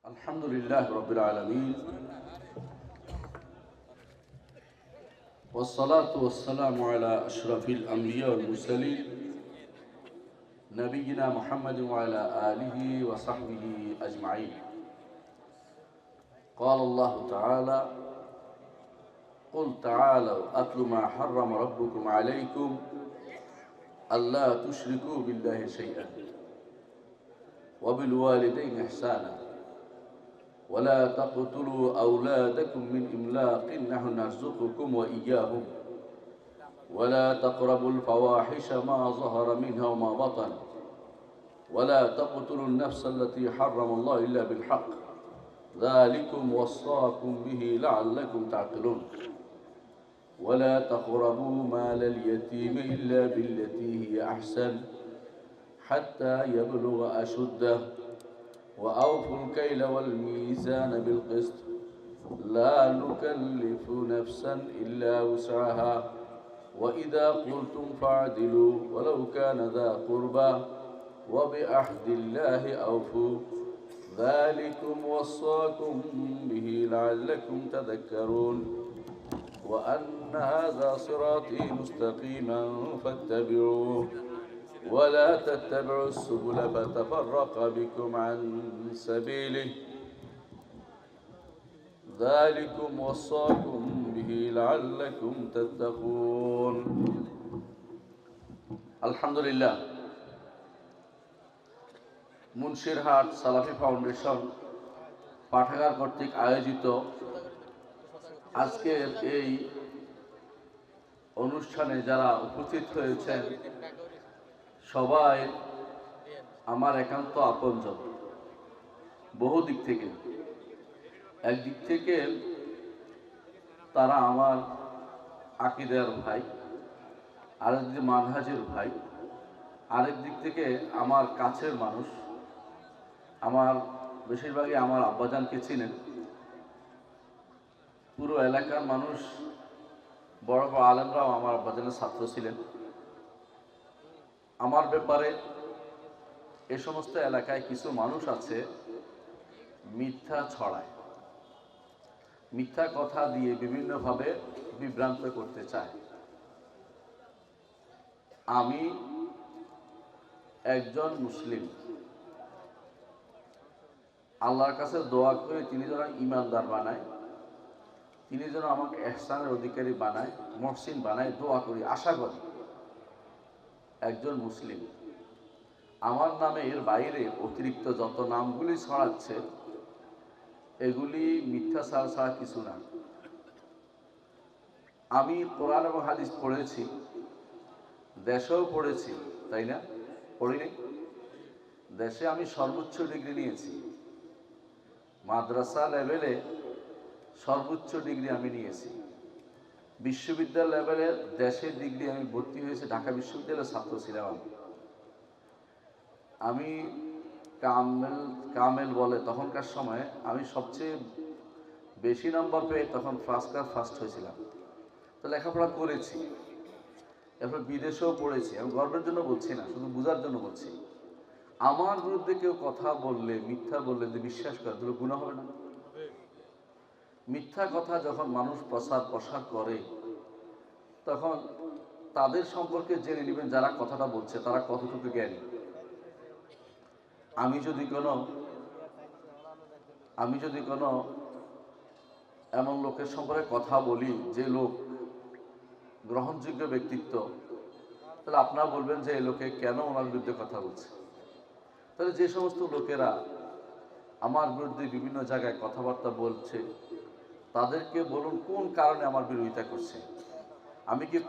الحمد لله رب العالمين والصلاة والسلام على أشرف الأنبياء والمرسلين نبينا محمد وعلى آله وصحبه أجمعين. قال الله تعالى: قل تعالوا أتل ما حرم ربكم عليكم ألا تشركوا بالله شيئا وبالوالدين إحسانا ولا تقتلوا أولادكم من إملاق نحن نرزقكم وإياهم ولا تقربوا الفواحش ما ظهر منها وما بطن ولا تقتلوا النفس التي حرم الله إلا بالحق ذلكم وصاكم به لعلكم تعقلون ولا تقربوا مال اليتيم إلا بالتي هي أحسن حتى يبلغ أشده وأوفوا الكيل والميزان بالقسط لا نكلف نفسا إلا وسعها وإذا قلتم فاعدلوا ولو كان ذا قربى وبعهد الله أوفوا ذلكم وصاكم به لعلكم تذكرون وأن هذا صراطي مستقيما فاتبعوه ولا تتبعوا السبل فتفرق بكم عن سبيله ذلكم وصاكم به لعلكم تتقون. আলহামদুলিল্লাহ, মুন্সিরহাট সালাফি ফাউন্ডেশন পাঠাগার কর্তৃক আয়োজিত আজকের এই অনুষ্ঠানে যারা উপস্থিত হয়েছেন সবাই আমার একান্ত আপনজন। বহু দিক থেকে, একদিক থেকে তারা আমার আকীদার ভাই, আরেক দিকে মানহাজের ভাই, আরেক দিক থেকে আমার কাছের মানুষ। আমার বেশিরভাগই আমার আব্বাজানকে চিনেন। পুরো এলাকার মানুষ, বড় বড় আলেমরাও আমার আব্বাজানের ছাত্র ছিলেন। আমার ব্যাপারে এ সমস্ত এলাকায় কিছু মানুষ আছে মিথ্যা ছড়ায়, মিথ্যা কথা দিয়ে বিভিন্নভাবে বিভ্রান্ত করতে চায়। আমি একজন মুসলিম, আল্লাহর কাছে দোয়া করে তিনি যেন ঈমানদার বানায়, তিনি যেন আমাকে ইহসানের অধিকারী বানায়, মুহসিন বানায়, দোয়া করি, আশা করি। একজন মুসলিম, আমার নামে এর বাইরে অতিরিক্ত যত নামগুলি ছড়াচ্ছে এগুলি মিথ্যা ছাড়া কিছু না। আমি কোরআন এবং হাদিস পড়েছি, দেশেও পড়েছি, তাই না? পড়িনি? দেশে আমি সর্বোচ্চ ডিগ্রি নিয়েছি, মাদ্রাসা লেভেলে সর্বোচ্চ ডিগ্রি আমি নিয়েছি। বিশ্ববিদ্যালয় লেভেলের দেশের ডিগ্রি আমি ভর্তি হয়েছি, ঢাকা বিশ্ববিদ্যালয়ের ছাত্র ছিলাম। আমি কামেল বলে তখনকার সময় আমি সবচেয়ে বেশি নম্বর পেয়ে তখন ফার্স্ট হয়েছিলাম। তো লেখাপড়া করেছি, এরপর বিদেশেও পড়েছি। আমি গর্বের জন্য বলছি না, শুধু বোঝার জন্য বলছি। আমার বিরুদ্ধে কেউ কথা বললে, মিথ্যা বললে যদি বিশ্বাস করে তাহলে গুনাহ হবে না? মিথ্যা কথা যখন মানুষ প্রসার করে তখন তাদের সম্পর্কে জেনে নেবেন যারা কথাটা বলছে তারা কতটুকু জ্ঞানী। আমি যদি কোনো এমন লোকের সম্পর্কে কথা বলি যে লোক গ্রহণযোগ্য ব্যক্তিত্ব, তাহলে আপনারা বলবেন যে এই লোকে কেন ওনার বিরুদ্ধে কথা বলছে। তাহলে যে সমস্ত লোকেরা আমার বিরুদ্ধে বিভিন্ন জায়গায় কথাবার্তা বলছে তাদেরকে বলুন কোন কারণে আমার বিরোধিতা করছে। আমি কি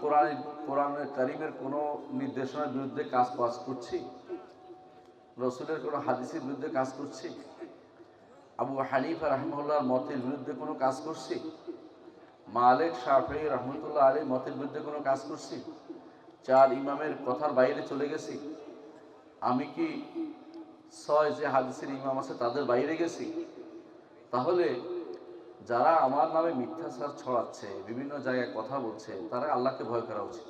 কোরআনের কারিমের কোনো নির্দেশনার বিরুদ্ধে কাজ করছি? রসুলের কোনো হাদিসের বিরুদ্ধে কাজ করছি? আবু হানিফা রাহিমাহুল্লাহর মতের বিরুদ্ধে কোনো কাজ করছি? মালিক শাফিঈ রাহমাতুল্লাহ আলাইহির মতের বিরুদ্ধে কোনো কাজ করছি? চার ইমামের কথার বাইরে চলে গেছি? আমি কি 6 যে হাদিসের ইমাম আছে তাদের বাইরে গেছি? তাহলে যারা আমার নামে মিথ্যাচার ছড়াচ্ছে, বিভিন্ন জায়গায় কথা বলছে, তারা আল্লাহকে ভয় করা উচিত।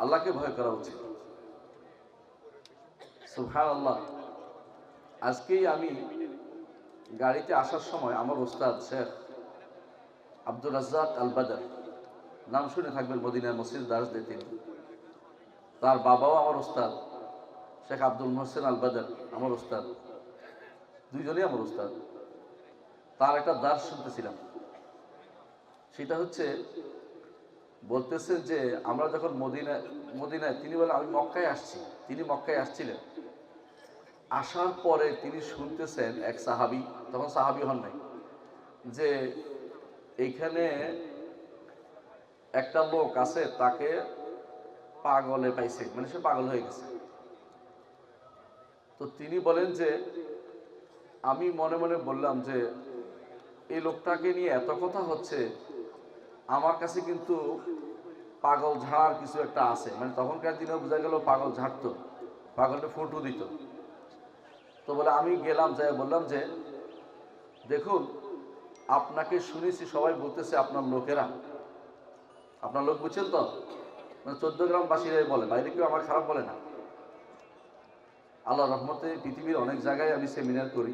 আল্লাহকে ভয় করা উচিত। সুবহানাল্লাহ। আজকেই আমি গাড়িতে আসার সময় আমার ওস্তাদ শেখ আব্দুর রাজ্জাক আল বাদর, নাম শুনে থাকবেন, মদিনার মসজিদ দারস দিতেন। তার বাবাও আমার ওস্তাদ শেখ আব্দুল মোহসেন আল বাদর, আমার ওস্তাদ, দুইজনই আমার ওস্তাদ। তার একটা দার্স শুনতেছিলাম, সেটা হচ্ছে বলতেছে যে আমরা যখন মদিনায় তিনি বলে আমি মক্কায় আসছি, তিনি মক্কায় আসছিলেন। আসার পরে তিনি শুনতেছেন এক সাহাবী, তখন সাহাবী হন নাই, যে এইখানে একটা লোক আছে তাকে পাগলে পাইছে, মানে সে পাগল হয়ে গেছে। তো তিনি বলেন যে আমি মনে মনে বললাম যে এই লোকটাকে নিয়ে এত কথা হচ্ছে, আমার কাছে কিন্তু পাগল ঝাড়ার কিছু একটা আছে। মানে তখনকার দিনে বোঝা গেল পাগল ঝাড়তো, পাগলটা ফুটু দিত। তো বলে আমি গেলাম, যাই বললাম যে দেখুন, আপনাকে শুনেছি সবাই বলতেছে আপনার লোকেরা, আপনার লোক বুঝছেন তো, মানে 14 গ্রামবাসীরাই বলে, বাইরে কেউ আমার খারাপ বলে না। আল্লাহ রহমতে পৃথিবীর অনেক জায়গায় আমি সেমিনার করি,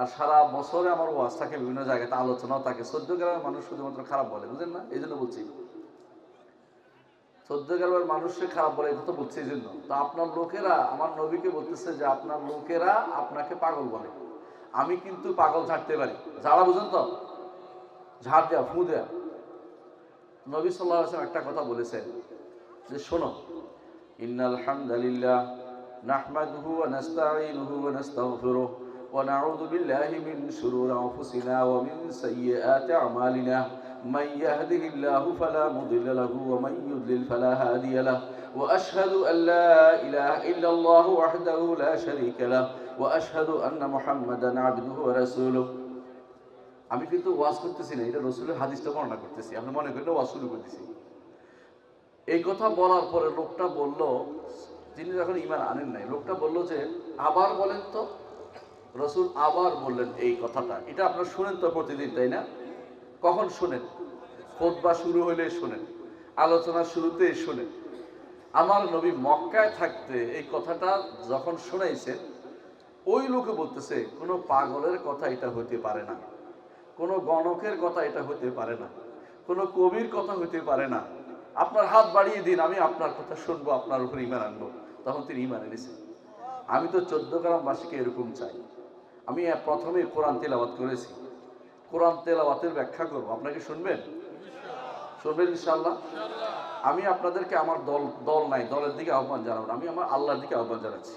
আর সারা বছরে আমার ওয়াজ থাকে, বিভিন্ন জায়গাতে আলোচনাও থাকে। 14 গ্রামের মানুষ শুধুমাত্র খারাপ বলে, বুঝেন না, এই জন্য বলছি 14 গ্রামের মানুষকে খারাপ বলে, এটা তো বলছি এই জন্য। তো আপনার লোকেরা আমার নবীকে বলতেছে যে আপনার লোকেরা আপনাকে পাগল বলে, আমি কিন্তু পাগল ঝাড়তে পারি। যারা বুঝেন তো, ঝাড় দেয়া, ফু দেয়া। নবী সাল্লাল্লাহু আলাইহি ওয়াসাল্লাম একটা কথা বলেছেন যে শোনো, ইন্নাল হামদালিল্লাহ নাহমাদুহু ওয়া নাস্তাঈনুহু ওয়া নাস্তাগফিরুহু ওয়া নাউযু বিল্লাহি মিন শুরুরি আনফুসিনা ওয়া মিন সাইয়্যাতি আমালিনা মান ইয়াহদিহিল্লাহু ফালা মুদিল্লা লাহু ওয়া মান ইউদ্লিল ফালা হাদিয়া লাহু ওয়া আশহাদু আল লা ইলাহা ইল্লাল্লাহু ওয়াহদাহু লা শারীকা লাহু ওয়া আশহাদু আন্না মুহাম্মাদান আবদুহু ওয়া রাসূলুহু। আমি কিন্তু ওয়াজ করতেছি না, এটা রাসূলের হাদিসটা বর্ণনা করতেছি, আপনি মনে করেন ওয়াজ শুরু করতেছি। এই কথা বলার পরে লোকটা বলল, তিনি যখন ঈমান আনেন নাই, লোকটা বলল যে আবার বলেন তো। রাসূল আবার বললেন এই কথাটা, এটা আপনারা শুনেন তো প্রতিদিন, তাই না? কখন শুনেন? খুতবা শুরু হইলে শুনেন, আলোচনা শুরুতে শুনেন। আমার নবী মক্কায় থাকতে এই কথাটা যখন শুনাইছে, ওই লোকে বলতেছে কোনো পাগলের কথা এটা হইতে পারে না, কোনো গণকের কথা এটা হইতে পারে না, কোনো কবির কথা হইতে পারে না। আপনার হাত বাড়িয়ে দিন, আমি আপনার কথা শুনবো, আপনার উপর ঈমান আনবো। তখন তিনি ঈমান এনেছেন। আমি তো 14 গ্রামবাসীকে এরকম চাই। আমি প্রথমে কোরআন তেলাওয়াত করেছি, কোরআন তেলাওয়াতের ব্যাখ্যা করবো, আপনাকে শুনবেন? শুনবেন ইনশাআল্লাহ। আমি আপনাদেরকে আমার দল নাই, দলের দিকে আহ্বান জানাবো না, আমি আমার আল্লাহর দিকে আহ্বান জানাচ্ছি।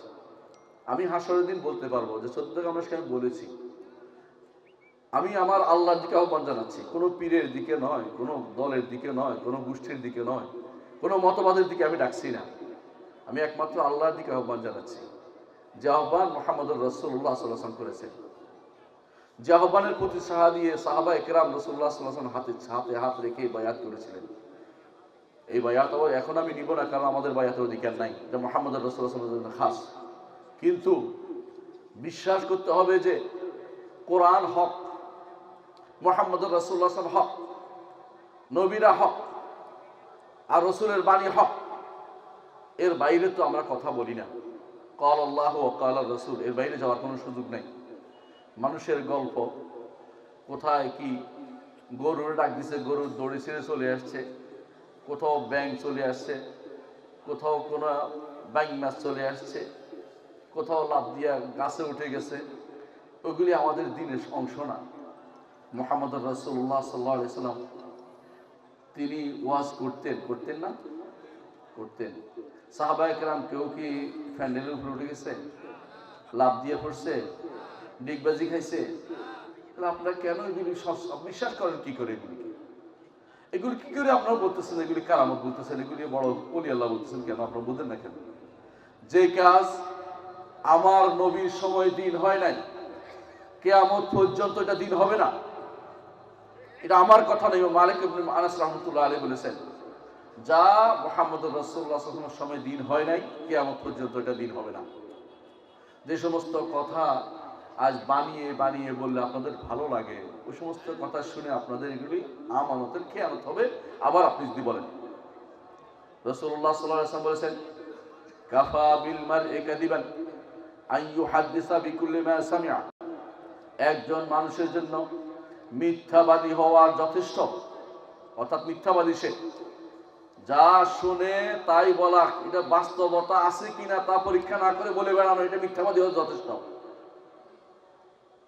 আমি হাসরের দিন বলতে পারবো যে 14 গ্রামবাসীকে আমি বলেছি, আমি আমার আল্লাহর দিকে আহ্বান জানাচ্ছি, কোনো পীরের দিকে নয়, কোনো দলের দিকে নয়, কোনো গোষ্ঠীর দিকে নয়, কোনো মতবাদের দিকে আমি ডাকছি না। আমি একমাত্র আল্লাহর দিকে আহ্বান জানাচ্ছি, যে আহ্বান মুহাম্মদুর রাসূলুল্লাহ সাল্লাল্লাহু আলাইহি ওয়াসাল্লাম করেছেন, যে আহ্বানের প্রতি সাড়া দিয়ে সাহাবায়ে কেরাম রাসূলুল্লাহ সাল্লাল্লাহু আলাইহি ওয়াসাল্লাম হাতে হাত রেখে বায়াত করেছিলেন। এই বায়াত এখন আমি নিব না, কারণ আমাদের বায়াতের অধিকার নাই, এটা মুহাম্মদুর রাসূলুল্লাহ সাল্লাল্লাহু আলাইহি ওয়াসাল্লামের জন্য খাস। কিন্তু বিশ্বাস করতে হবে যে কোরআন হক, মুহাম্মদুর রাসূলুল্লাহ সাল্লাল্লাহু আলাইহি ওয়াসাল্লাম হক, নবীরা হক, আর রাসূলের বাণী হক। এর বাইরে তো আমরা কথা বলি না। ক্বাল আল্লাহু ওয়া ক্বাল রাসূল, এর বাইরে যাওয়ার কোনো সুযোগ নাই। মানুষের গল্প, কোথায় কি গরুর ডাক দিছে, গরুর দড়ি ছেড়ে চলে আসছে, কোথাও ব্যাঙ চলে আসছে, কোথাও কোনো ব্যাঙ মাছ চলে আসছে, কোথাও লাফ দিয়া গাছে উঠে গেছে, ওগুলি আমাদের দিনের অংশ না। মুহাম্মদুর রাসূলুল্লাহ সাল্লাল্লাহু আলাইহি ওয়াসাল্লাম তিনি ওয়াজ করতেন না? করতেন। সাহাবায়ে কেরাম কেউ কি ফ্যান্ডেলের উপরে উঠে গেছে, লাফ দিয়ে পড়ছে, ডিগবাজি খাইছে? তাহলে আপনারা কেন এগুলি বিশ্বাস করেন? কি করে এগুলি কি করে আপনারা বলতেছেন এগুলি কারামত বলতেছেন, এগুলি বড় ওলি আল্লাহ বলতেছেন? কেন আপনারা বুঝেন না কেন? যে কাজ আমার নবীর সময় দিন হয় নাই, কিয়ামত পর্যন্ত এটা দিন হবে না। এটা আমার কথা নয়, মালিক ইবনে আনাস রাহমাতুল্লাহ আলাইহি বলেছেন, যা মুহাম্মদুর রাসূলুল্লাহ সাল্লাল্লাহু আলাইহি ওয়াসাল্লামের সময় দিন হয় নাই, কিয়ামত পর্যন্ত এটা দিন হবে না। যে সমস্ত কথা আজ বানিয়ে বানিয়ে বললে আপনাদের ভালো লাগে, ওই সমস্ত কথা শুনে আপনাদের এগুলি আমানতের খেয়ানত হবে। আবার আপনি যদি বলেন, রাসূলুল্লাহ সাল্লাল্লাহু আলাইহি ওয়াসাল্লাম বলেছেন, কাফা বিল মারই কাযিবান আন ইউহাদ্দিসা বিকুল্লি মা সামিআ, একজন মানুষের জন্য মিথ্যাবাদী হওয়া যথেষ্ট। অর্থাৎ মিথ্যাবাদী সে যা শুনে তাই বলা, এটা বাস্তবতা আছে কিনা তা পরীক্ষা না করে বলে বেড়ানো, এটা মিথ্যাবাদী হওয়া যথেষ্ট।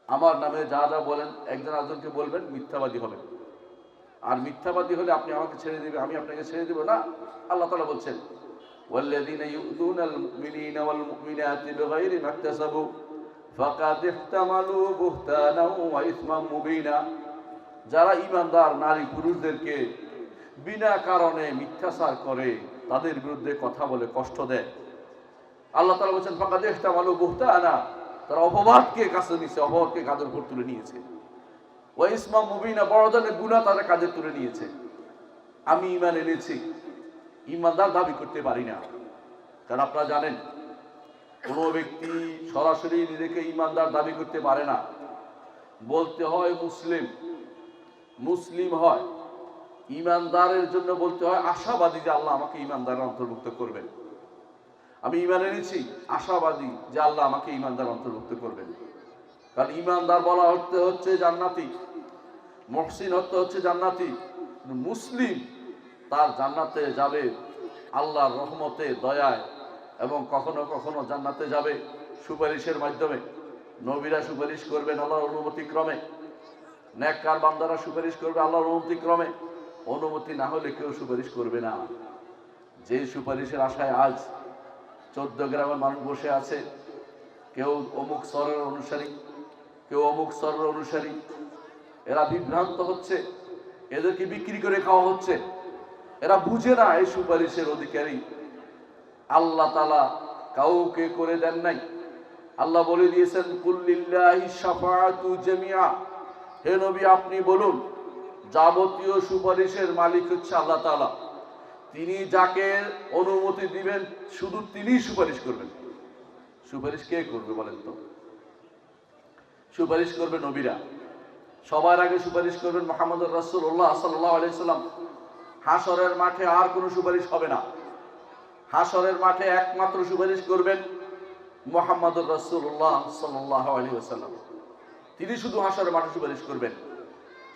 আমার নামে যা যা বলেন একজন আরেকজনকে বলবেন, মিথ্যাবাদী হবেন। আর মিথ্যাবাদী হলে আপনি আমাকে ছেড়ে দিবেন, আমি আপনাকে ছেড়ে দিব না। আল্লাহ তাআলা বলছেন ওয়াল্লাযীনা ইউযুনাল মুমিনিনা ওয়াল মুমিনাতি বিগাইরি মাকতাসাবু ফাকাদ ইহতামালু বুহতানাও ওয়া ইসমান মুবিনা, যারা ঈমানদার নারী পুরুষদেরকে বিনা কারণে মিথ্যাচার করে, তাদের বিরুদ্ধে কথা বলে কষ্ট দেয়, আল্লাহ তাআলা বলেন ফাকাদ ইহতামালু বুহতানা, তারা অপবাদকে কাছে নিয়েছে, অপবাদকে কাঁধের উপর তুলে নিয়েছে, ওয়া ইসমান মুবিনা, বড় ধরনের গুনাহ তারা কাঁধে তুলে নিয়েছে। আমি ঈমান এনেছি, ঈমানদার দাবি করতে পারি না। কারণ আপনারা জানেন কোনো ব্যক্তি সরাসরি নিজেকে ঈমানদার দাবি করতে পারে না, বলতে হয় মুসলিম, মুসলিম হয়। ঈমানদারের জন্য বলতে হয় আশাবাদী যে আল্লাহ আমাকে ঈমানদারের অন্তর্ভুক্ত করবেন। আমি ঈমান এনেছি, আশাবাদী যে আল্লাহ আমাকে ঈমানদার অন্তর্ভুক্ত করবেন। কারণ ঈমানদার বলা হচ্ছে জান্নাতি, মুহসিন হচ্ছে জান্নাতি, মুসলিম তার জান্নাতে যাবে আল্লাহর রহমতে, দয়ায়, এবং কখনো কখনো জান্নাতে যাবে সুপারিশের মাধ্যমে। নবীরা সুপারিশ করবেন আল্লাহর অনুমতি ক্রমে, নেককার বান্দারা সুপারিশ করবে আল্লাহর অনুমতি ক্রমে। অনুমতি না হলে কেউ সুপারিশ করবে না। যে সুপারিশের আশায় আজ 14 গ্রামের মানুষ বসে আছে, কেউ অমুক স্তরের অনুসারী, কেউ অমুক স্তরের অনুসারী, এরা বিভ্রান্ত হচ্ছে, এদেরকে বিক্রি করে খাওয়া হচ্ছে। এরা বুঝে না এই সুপারিশের অধিকারী আল্লাহ তাআলা কাউকে করে দেন নাই। আল্লাহ বলে দিয়েছেন কুল্লিল্লাহি শাফাআতু জামিআ, হে নবী আপনি বলুন যাবতীয় সুপারিশের মালিক হচ্ছে আল্লাহ তাআলা। তিনি যাকে অনুমতি দিবেন শুধু তিনিই সুপারিশ করবেন। সুপারিশ কে করবে বলেন তো? সুপারিশ করবে নবীরা। সবার আগে সুপারিশ করবেন মুহাম্মদুর রাসূলুল্লাহ সাল্লাল্লাহু আলাইহি সাল্লাম। হাসরের মাঠে আর কোনো সুপারিশ হবে না। হাসরের মাঠে একমাত্র সুপারিশ করবেন মুহাম্মদুর রাসূলুল্লাহ সাল্লাল্লাহু আলাইহি ওয়াসাল্লাম। তিনি শুধু হাসরের মাঠে সুপারিশ করবেন।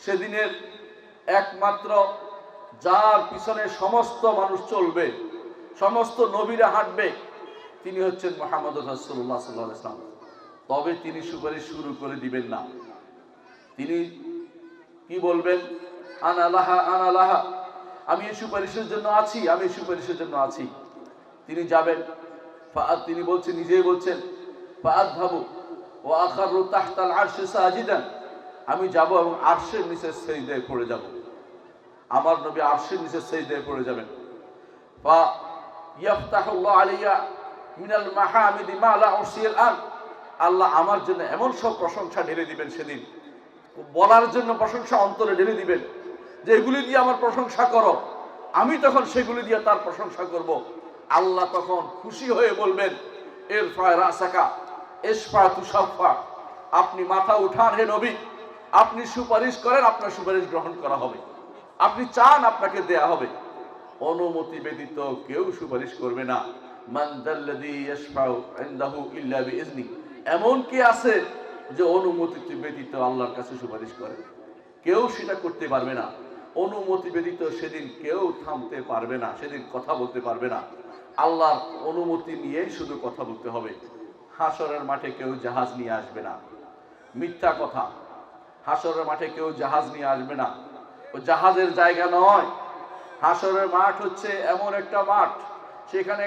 সেদিনের একমাত্র যার পিছনে সমস্ত মানুষ চলবে, সমস্ত নবীরা হাঁটবে, তিনি হচ্ছেন মুহাম্মদুর রাসূলুল্লাহ সাল্লাল্লাহু আলাইহি ওয়াসাল্লাম। তবে তিনি সুপারিশ শুরু করে দিবেন না। তিনি কি বলবেন? আনা লাহা আনা লাহা, আমি এই সুপারিশের জন্য আছি, আমি এই সুপারিশের জন্য আছি। তিনি যাবেন, তিনি বলছেন, নিজেই বলছেন ফাআযহাবু ওয়া আখারু তাহতাল আরশি সাজিদান, আমি যাব এবং আরশের নিচে সিজদায় পড়ে যাব। আমার নবী আরশের নিচে সিজদায় পড়ে যাবেন। ফা ইয়াফতাহুল্লাহু আলাইয়া মিনাল মাহামিদি মা লা উসিল আন, আল্লাহ আমার জন্য এমন সব প্রশংসা ঢেলে দিবেন, সেদিন বলার জন্য প্রশংসা অন্তরে ঢেলে দিবেন যে এগুলি দিয়ে আমার প্রশংসা করো। আমি তখন সেগুলি দিয়ে তার প্রশংসা করব। আল্লাহ তখন খুশি হয়ে বলবেন ইরফা রাসাকা ইশফা তুশাফা, আপনি মাথা উঠান হে নবী, আপনি সুপারিশ করেন, আপনার সুপারিশ গ্রহণ করা হবে, আপনি চান আপনাকে দেয়া হবে। অনুমতি ব্যতীত কেউ সুপারিশ করবে না। মান যাল্লাযী ইয়াশফাউ ইনদাহু ইল্লা বিইজনি, এমন কি আছে যে অনুমতি ব্যতীত আল্লাহর কাছে সুপারিশ করে? কেউ সেটা করতে পারবে না। অনুমতি ব্যতীত সেদিন কেউ থামতে পারবে না, সেদিন কথা বলতে পারবে না। আল্লাহর অনুমতি নিয়েই শুধু কথা বলতে হবে। হাসরের মাঠে কেউ জাহাজ নিয়ে আসবে না, মিথ্যা কথা। হাসরের মাঠে কেউ জাহাজ নিয়ে আসবে না, ও জাহাজের জায়গা নয়। হাসরের মাঠ হচ্ছে এমন একটা মাঠ, সেখানে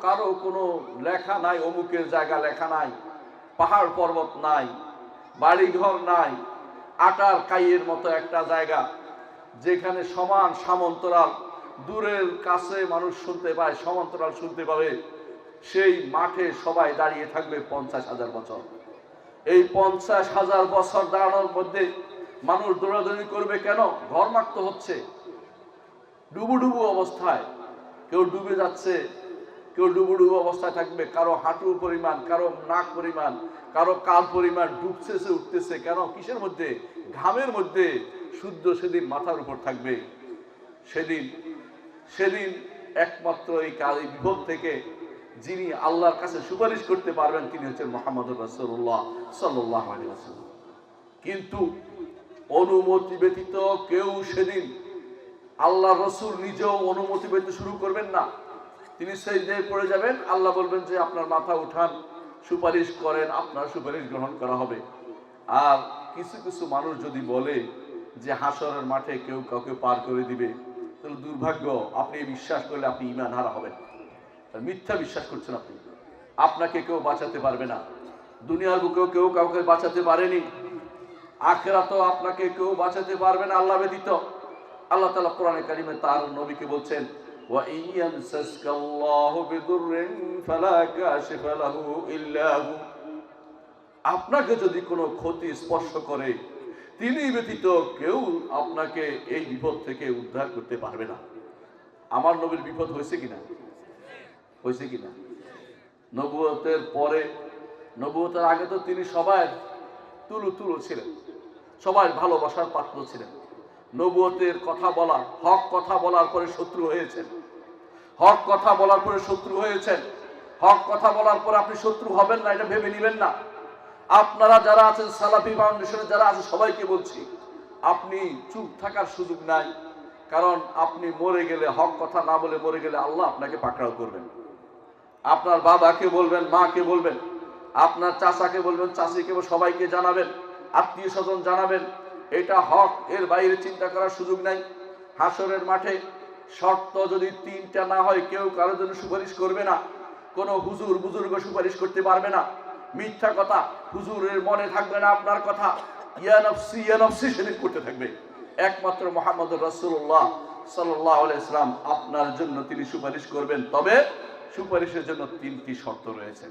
কারো কোনো লেখা নাই, অমুকের জায়গা লেখা নাই, পাহাড় পর্বত নাই, বাড়িঘর নাই, আটার কাইয়ের মতো একটা জায়গা যেখানে সমান সমান্তরাল, দূরের কাছে মানুষ শুনতে পায়, সমান্তরাল শুনতে পাবে। সেই মাঠে সবাই দাঁড়িয়ে থাকবে 50,000 বছর। এই 50,000 বছর দাঁড়ানোর মধ্যে মানুষ দৌড়াদৌড়ি করবে কেন? ঘরমাক্ত হচ্ছে, ডুবুডুবু অবস্থায়। কেউ ডুবে যাচ্ছে, কেউ ডুবুডুবু অবস্থায় থাকবে, কারো হাঁটু পরিমাণ, কারো নাক পরিমাণ, কারো কাল পরিমাণ ডুবতেছে উঠতেছে। কেন? কিসের মধ্যে? ঘামের মধ্যে। শুদ্ধ সেদিন মাথার উপর থাকবে। সেদিন একমাত্র এই বিপদ থেকে যিনি আল্লাহর কাছে সুপারিশ করতে পারবেন তিনি হচ্ছেন মুহাম্মদুর রাসূলুল্লাহ সাল্লাল্লাহু আলাইহি ওয়াসাল্লাম। কিন্তু অনুমতি ব্যতীত কেউ সেদিন আল্লাহ রসুল নিজেও অনুমতি পেতে শুরু করবেন না। তিনি সিজদায় পড়ে যাবেন, আল্লাহ বলবেন যে আপনার মাথা উঠান, সুপারিশ করেন, আপনার সুপারিশ গ্রহণ করা হবে। আর কিছু কিছু মানুষ যদি বলে যে হাসরের মাঠে কেউ কাউকে পার করে দিবে, তাহলে দুর্ভাগ্য, আপনি বিশ্বাস করলে আপনি ঈমান হারা হবেন। মিথ্যা বিশ্বাস করছেন আপনি। আপনাকে কেউ বাঁচাতে পারবে না, দুনিয়ার বুকেও কেউ কাউকে বাঁচাতে পারেনি, আখিরাতেও আপনাকে কেউ বাঁচাতে পারবে না আল্লাহ ব্যতীত। আল্লাহ তাআলা কোরআনে কারিমে তার নবীকে বলছেন, ওয়া ইয়ামসাসকাল্লাহু বিদুররিন ফালা কাশিফা লাহু ইল্লা হু। আপনাকে যদি কোনো ক্ষতি স্পর্শ করে, তিনি ব্যতীত কেউ আপনাকে এই বিপদ থেকে উদ্ধার করতে পারবে না। আমার নবীর বিপদ হয়েছে কিনা? হয়েছে কিনা? নবুয়তের পরে, নবুয়তের আগে তো তিনি সবাই তুলু ছিলেন, সবাই ভালোবাসার পাত্র ছিলেন। নবুয়তের কথা বলা, হক কথা বলার পরে শত্রু হয়েছেন, হক কথা বলার পরে শত্রু হয়েছেন। হক কথা বলার পরে আপনি শত্রু হবেন না, এটা ভেবে নেবেন না। আপনারা যারা আছেন সালাফি ফাউন্ডেশনে যারা আছে সবাইকে বলছি, আপনি চুপ থাকার সুযোগ নাই। কারণ আপনি মরে গেলে, হক কথা না বলে মরে গেলে আল্লাহ আপনাকে পাকড়াও করবেন। আপনার বাবাকে বলবেন, মাকে বলবেন, আপনার চাচাকে বলবেন, চাচিকে, সবাইকে জানাবেন, আত্মীয় স্বজন জানাবেন। এটা হক, এর বাইরে চিন্তা করার সুযোগ নাই। হাসরের মাঠে শর্ত যদি তিনটা না হয়, কেউ কারোর জন্য সুপারিশ করবে না। কোনো হুজুর বুজুর্গ সুপারিশ করতে পারবে না। মিথ্যা কথা, হুজুরের মনে থাকবে না আপনার কথা, ইয়া নফসি সেদিন করতে থাকবে। একমাত্র মুহাম্মদুর রাসূলুল্লাহ সাল্লাল্লাহু আলাইহি ওয়াসাল্লাম আপনার জন্য তিনি সুপারিশ করবেন। তবে সুপারিশের জন্য তিনটি শর্ত রয়েছে।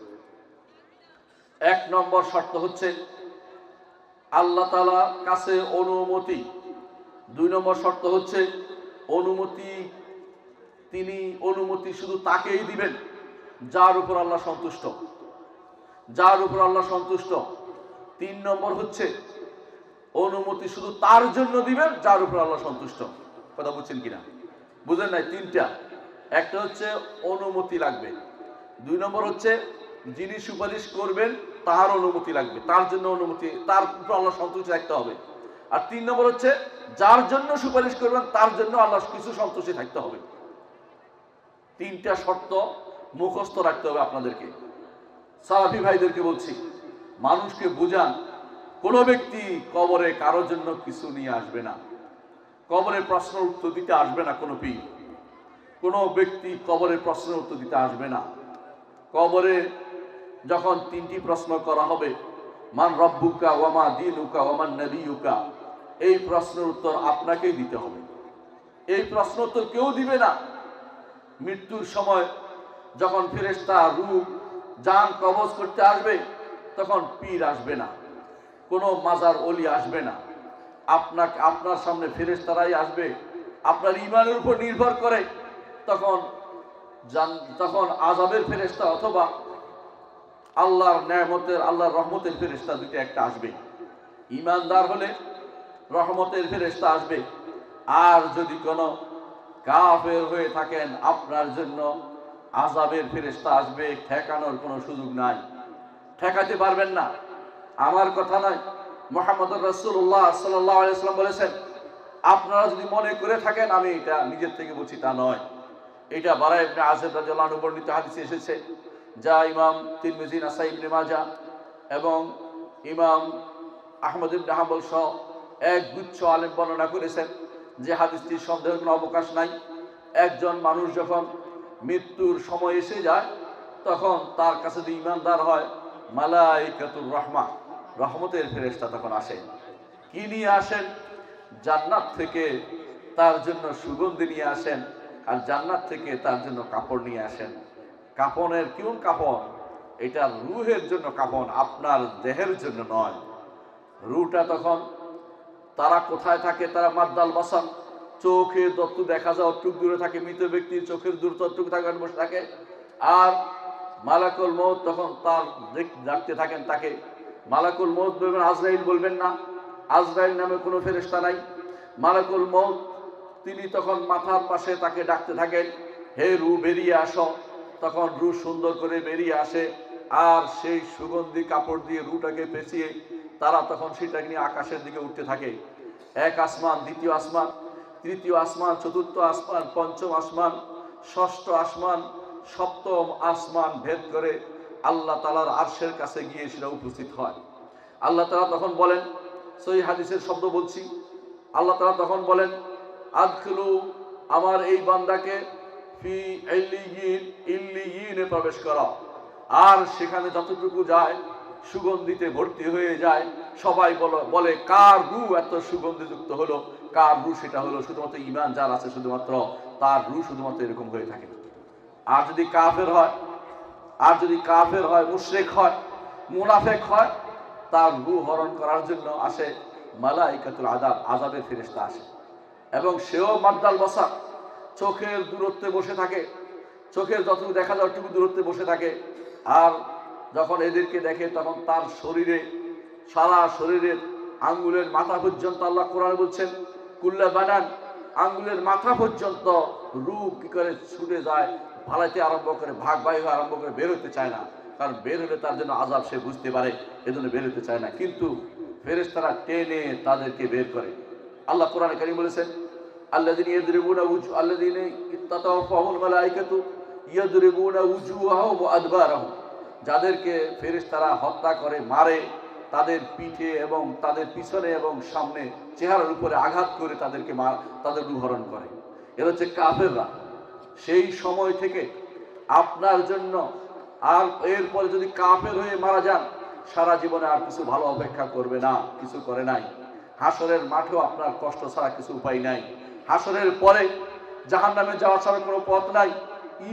এক নম্বর শর্ত হচ্ছে আল্লাহ তাআলার কাছে অনুমতি। দুই নম্বর শর্ত হচ্ছে তিনি অনুমতি শুধু তাকেই দিবেন যার উপর আল্লাহ সন্তুষ্ট, যার উপর আল্লাহ সন্তুষ্ট। তিন নম্বর হচ্ছে অনুমতি শুধু তার জন্য দিবেন যার উপর আল্লাহ সন্তুষ্ট। কথা বুঝছেন কিনা? বুঝেন নাই? তিনটা। একটা হচ্ছে অনুমতি লাগবে, দুই নম্বর হচ্ছে যিনি সুপারিশ করবেন তার অনুমতি লাগবে, তার জন্য অনুমতি, তার উপর আল্লাহ সন্তুষ্টি রাখতে হবে। আর তিন নম্বর হচ্ছে যার জন্য সুপারিশ করবেন তার জন্য আল্লাহ কিছু সন্তুষ্টি থাকতে হবে। তিনটা শর্ত মুখস্থ রাখতে হবে আপনাদেরকে। সালাফি ভাইদেরকে বলছি, মানুষকে বুঝান, কোনো ব্যক্তি কবরে কারোর জন্য কিছু নিয়ে আসবে না, কবরে প্রশ্নের উত্তর দিতে আসবে না। কোনো পীর, কোনো ব্যক্তি কবরে প্রশ্নের উত্তর দিতে আসবে না। কবরে যখন তিনটি প্রশ্ন করা হবে, মান রব্বুকা ওয়া মা দীনুকা ওয়া মান নবিয়ুকা, এই প্রশ্নের উত্তর আপনাকেই দিতে হবে। এই প্রশ্ন উত্তর কেউ দিবে না। মৃত্যুর সময় যখন ফেরেশতা রূহ জান কবজ করতে আসবে, তখন পীর আসবে না, কোনো মাজার ওলি আসবে না। আপনার সামনে ফেরেশতারাই আসবে, আপনার ঈমানের উপর নির্ভর করে। তখন আযাবের ফেরেশতা অথবা আল্লাহর নেয়ামতের, আল্লাহর রহমতের ফেরেশতা দুটো একটা আসবে। ঈমানদার হলে রহমতের ফেরেশতা আসবে, আর যদি কোনো কাফের হয়ে থাকেন আপনার জন্য আযাবের ফেরেশতা আসবে। ঠেকানোর কোনো সুযোগ নাই, ঠেকাতে পারবেন না। আমার কথা নয়, মুহাম্মদুর রাসূলুল্লাহ সাল্লাল্লাহু আলাইহি ওয়াসাল্লাম বলেছেন। আপনারা যদি মনে করে থাকেন আমি এটা নিজের থেকে বলছি, তা নয়। এটা বারা ইবনে আযিব রাদিয়াল্লাহু আনহু বর্ণিত হাদিসে এসেছে, যা ইমাম তিরমিজি, নাসাই, ইবনে মাজাহ এবং ইমাম আহমদ ইবনে হাম্বল সহ এক গুচ্ছ আলেম বর্ণনা করেছেন যে হাদিসটির সন্দেহের কোনো অবকাশ নাই। একজন মানুষ যখন মৃত্যুর সময় এসে যায়, তখন তার কাছে যদি ঈমানদার হয়, মালাইকাতুর রাহমা, রহমতের ফেরেশতা তখন আসেন। কি নিয়ে আসেন? জান্নাত থেকে তার জন্য সুগন্ধি নিয়ে আসেন, আর জান্নাত থেকে তার জন্য কাপড় নিয়ে আসেন। কাপড়ের কোন কাপড়? এটা রূহের জন্য কাপড়, আপনার দেহের জন্য নয়। রূহটা তখন তারা কোথায় থাকে? তারা মাদ্দাল বাসান, চোখের দত্ত দেখা যায় অটুক দূরে থাকে, মৃত ব্যক্তির চোখের দূরত্ব অটুক থাকে, বসে থাকে। আর মালাকুল মউত তখন তার ডাকতে থাকেন তাকে। মালাকুল মউত বলবেন, আজরাইল বলবেন না, আজরাইল নামে কোনো ফেরেশতা নাই। মালাকুল মউত তিনি তখন মাথার পাশে তাকে ডাকতে থাকেন, হে রূহ বেরিয়ে আসো। তখন রু সুন্দর করে বেরিয়ে আসে, আর সেই সুগন্ধি কাপড় দিয়ে রুটাকে পেঁচিয়ে তারা তখন সেটাকে নিয়ে আকাশের দিকে উঠতে থাকে। এক আসমান, দ্বিতীয় আসমান, তৃতীয় আসমান, চতুর্থ আসমান, পঞ্চম আসমান, ষষ্ঠ আসমান, সপ্তম আসমান ভেদ করে আল্লাহ তাআলার আরশের কাছে গিয়ে সেটা উপস্থিত হয়। আল্লাহ তাআলা তখন বলেন, সহিহ হাদিসের শব্দ বলছি, আল্লাহ তাআলা তখন বলেন, আদখিলু, আমার এই বান্দাকে ফি ইল্লিয়িন, ইল্লিয়িনে প্রবেশ করাও। আর সেখানে যতটুকু যায় সুগন্ধিতে ভর্তি হয়ে যায়। সবাই বলে কার রু এত সুগন্ধিযুক্ত হলো, কার রু সেটা হলো শুধুমাত্র ঈমান যার আছে শুধুমাত্র তার রু শুধুমাত্র এরকম হয়ে থাকে। আর যদি কাফের হয়, আর যদি কাফের হয়, মুশরিক হয়, মুনাফিক হয়, তার রু হরণ করার জন্য আসে মালাইকাতুল আযাব, আযাবের ফেরেশতা আসে, এবং সেও মাদ্দাল বসার, চোখের দূরত্বে বসে থাকে, চোখের যতটুকু দেখা যায় অতটুকু দূরত্বে বসে থাকে। আর যখন এদেরকে দেখে তখন তার শরীরে, সারা শরীরের আঙ্গুলের মাথা পর্যন্ত, আল্লাহ কোরআনে বলছেন কুল্লা বানান, আঙ্গুলের মাথা পর্যন্ত রু কি করে ছুটে যায়, পালাইতে আরম্ভ করে, ভাগ বায়ু আরম্ভ করে, বের হতে চায় না। কারণ বের হলে তার জন্য আযাব সে বুঝতে পারে, এজন্য বের হতে চায় না। কিন্তু ফেরেশতারা টেনে তাদেরকে বের করে। আল্লাহ কোরআনে কারীম বলেছেন, আল্লাযীনা ইয়াদরিবুনা আল্লাযীনা ইত্তাতাওয়াফাহুল মালাইকাতু ইয়াদরিবুনা উজুহাহুম ওয়া আদবারাহুম, যাদেরকে ফেরেশতারা হত্যা করে, মারে, তাদের পিঠে এবং তাদের পিছনে এবং সামনে চেহারার উপরে আঘাত করে তাদের রূহরণ করে। এরা হচ্ছে কাফেররা। সেই সময় থেকে আপনার জন্য, আর এরপরে যদি কাফের হয়ে মারা যান, সারা জীবনে আর কিছু ভালো অপেক্ষা করবে না, কিছু করে নাই। হাসরের মাঠেও আপনার কষ্ট ছাড়া কিছু উপায় নাই। হাসরের পরে জাহান্নামে যাওয়া ছাড়া কোনো পথ নাই।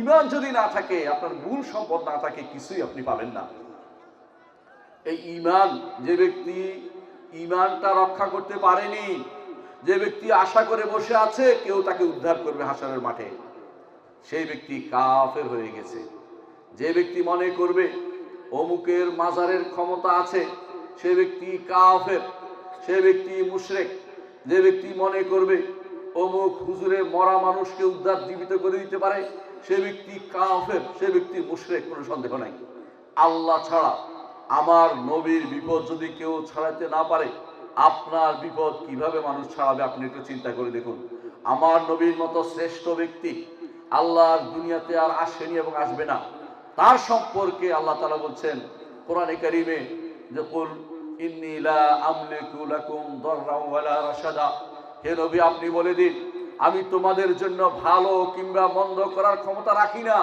ঈমান যদি না থাকে, আপনার মূল সম্পদ না থাকে, কিছুই আপনি পাবেন না। এই ঈমান, যে ব্যক্তি ঈমানটা রক্ষা করতে পারেনি, যে ব্যক্তি আশা করে বসে আছে কেউ তাকে উদ্ধার করবে হাসরের মাঠে, সেই ব্যক্তি কাফের হয়ে গেছে। যে ব্যক্তি মনে করবে অমুকের মাজারের ক্ষমতা আছে, সে ব্যক্তি কাফের, সে ব্যক্তি মুশরিক। যে ব্যক্তি মনে করবে অমুক হুজুরে মরা মানুষকে উদ্ধার জীবিত করে দিতে পারে, সে ব্যক্তি কাফের, সে ব্যক্তি মুশরিক, কোনো সন্দেহ নাই। আল্লাহ ছাড়া, আমার নবীর বিপদ যদি কেউ ছাড়াতে না পারে, আপনার বিপদ কিভাবে মানুষ ছাড়াবে? আপনি একটু চিন্তা করে দেখুন। আমার নবীর মতো শ্রেষ্ঠ ব্যক্তি আল্লাহর দুনিয়াতে আর আসেনি এবং আসবে না। তার সম্পর্কে আল্লাহ তাআলা বলছেন কোরআনে কারীমে যে কুল ইন্নী লা আমলিকু লাকুম দাররাও ওয়ালা রাশাদা, হে নবী আপনি বলে দিন, আমি তোমাদের জন্য ভালো কিংবা মন্দ করার ক্ষমতা রাখি না।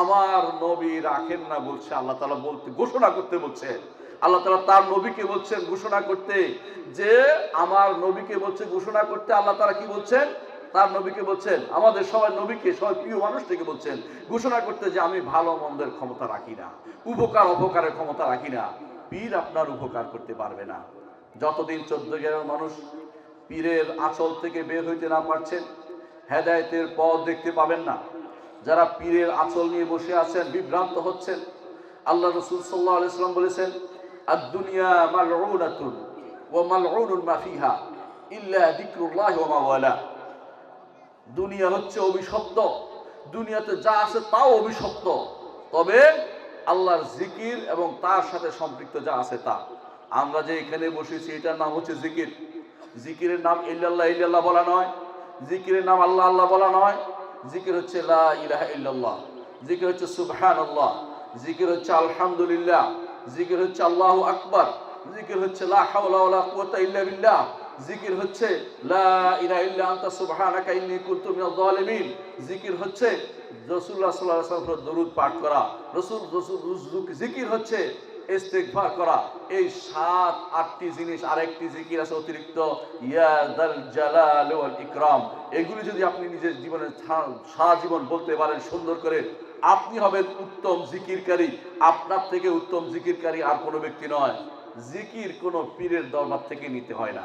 আমার নবী রাখেন না বলছে আল্লাহ তাআলা, বলতে ঘোষণা করতে বলছে আল্লাহ তাআলা। তার নবীকে বলছেন ঘোষণা করতে, যে আমার নবীকে বলছে ঘোষণা করতে। আল্লাহ তাআলা কি বলছেন? তার নবীকে বলছেন, আমাদের সবাই নবীকে, সবাই প্রিয় মানুষটিকে বলছেন ঘোষণা করতে যে আমি ভালো মন্দের ক্ষমতা রাখি না, উপকার অপকারের ক্ষমতা রাখি না। পীর আপনার উপকার করতে পারবে না। যতদিন 14 গ্রামের মানুষ পীরের আঁচল থেকে বের হইতে না পারছেন, হেদায়েতের পথ দেখতে পাবেন না। যারা পীরের আঁচল নিয়ে বসে আছেন, বিভ্রান্ত হচ্ছেন। আল্লাহ রাসূল সাল্লাল্লাহু আলাইহি ওয়াসাল্লাম বলেছেন, আদ-দুনিয়া মালউনাতুন ওয়া মালউনুন মা ফিহা ইল্লা যিকরুল্লাহি ওয়া মা ওয়ালা। দুনিয়া হচ্ছে অভিশপ্ত, দুনিয়াতে যা আছে তাও অভিশপ্ত, তবে আল্লাহর জিকির এবং তার সাথে সম্পৃক্ত যা আছে তা। আমরা যে এখানে বসেছি এটার নাম হচ্ছে জিকির। জিকিরের নাম ইল্লাল্লাহ ইল্লাল্লাহ বলা নয়, জিকিরের নাম আল্লাহ আল্লাহ বলা নয়। জিকির হচ্ছে লা ইলাহা ইল্লাল্লাহ, জিকির হচ্ছে সুবহানাল্লাহ, জিকির হচ্ছে আলহামদুলিল্লাহ, জিকির হচ্ছে আল্লাহু আকবার, জিকির হচ্ছে লা হাওলা ওয়ালা কুওয়াতা ইল্লা বিল্লাহ, জিকির হচ্ছে লা ইলাহা ইল্লা আনতা সুবহানাকা ইন্নী কুনতু মিনাজ জালিমিন, জিকির হচ্ছে রাসূলুল্লাহ সাল্লাল্লাহু আলাইহি ওয়াসাল্লামের দরুদ পাঠ করা, জিকির হচ্ছে ইস্তিগফার করা। এই 7-8টি জিনিস, আরেকটি জিকির আছে অতিরিক্ত, ইয়া যাল জালাল ওয়াল ইকরাম। এগুলি যদি আপনি নিজের জীবনে সারা জীবন বলতে পারেন সুন্দর করে, আপনি হবেন উত্তম জিকিরকারী। আপনার থেকে উত্তম জিকিরকারী আর কোনো ব্যক্তি নয়। জিকির কোনো পীরের দরবার থেকে নিতে হয় না।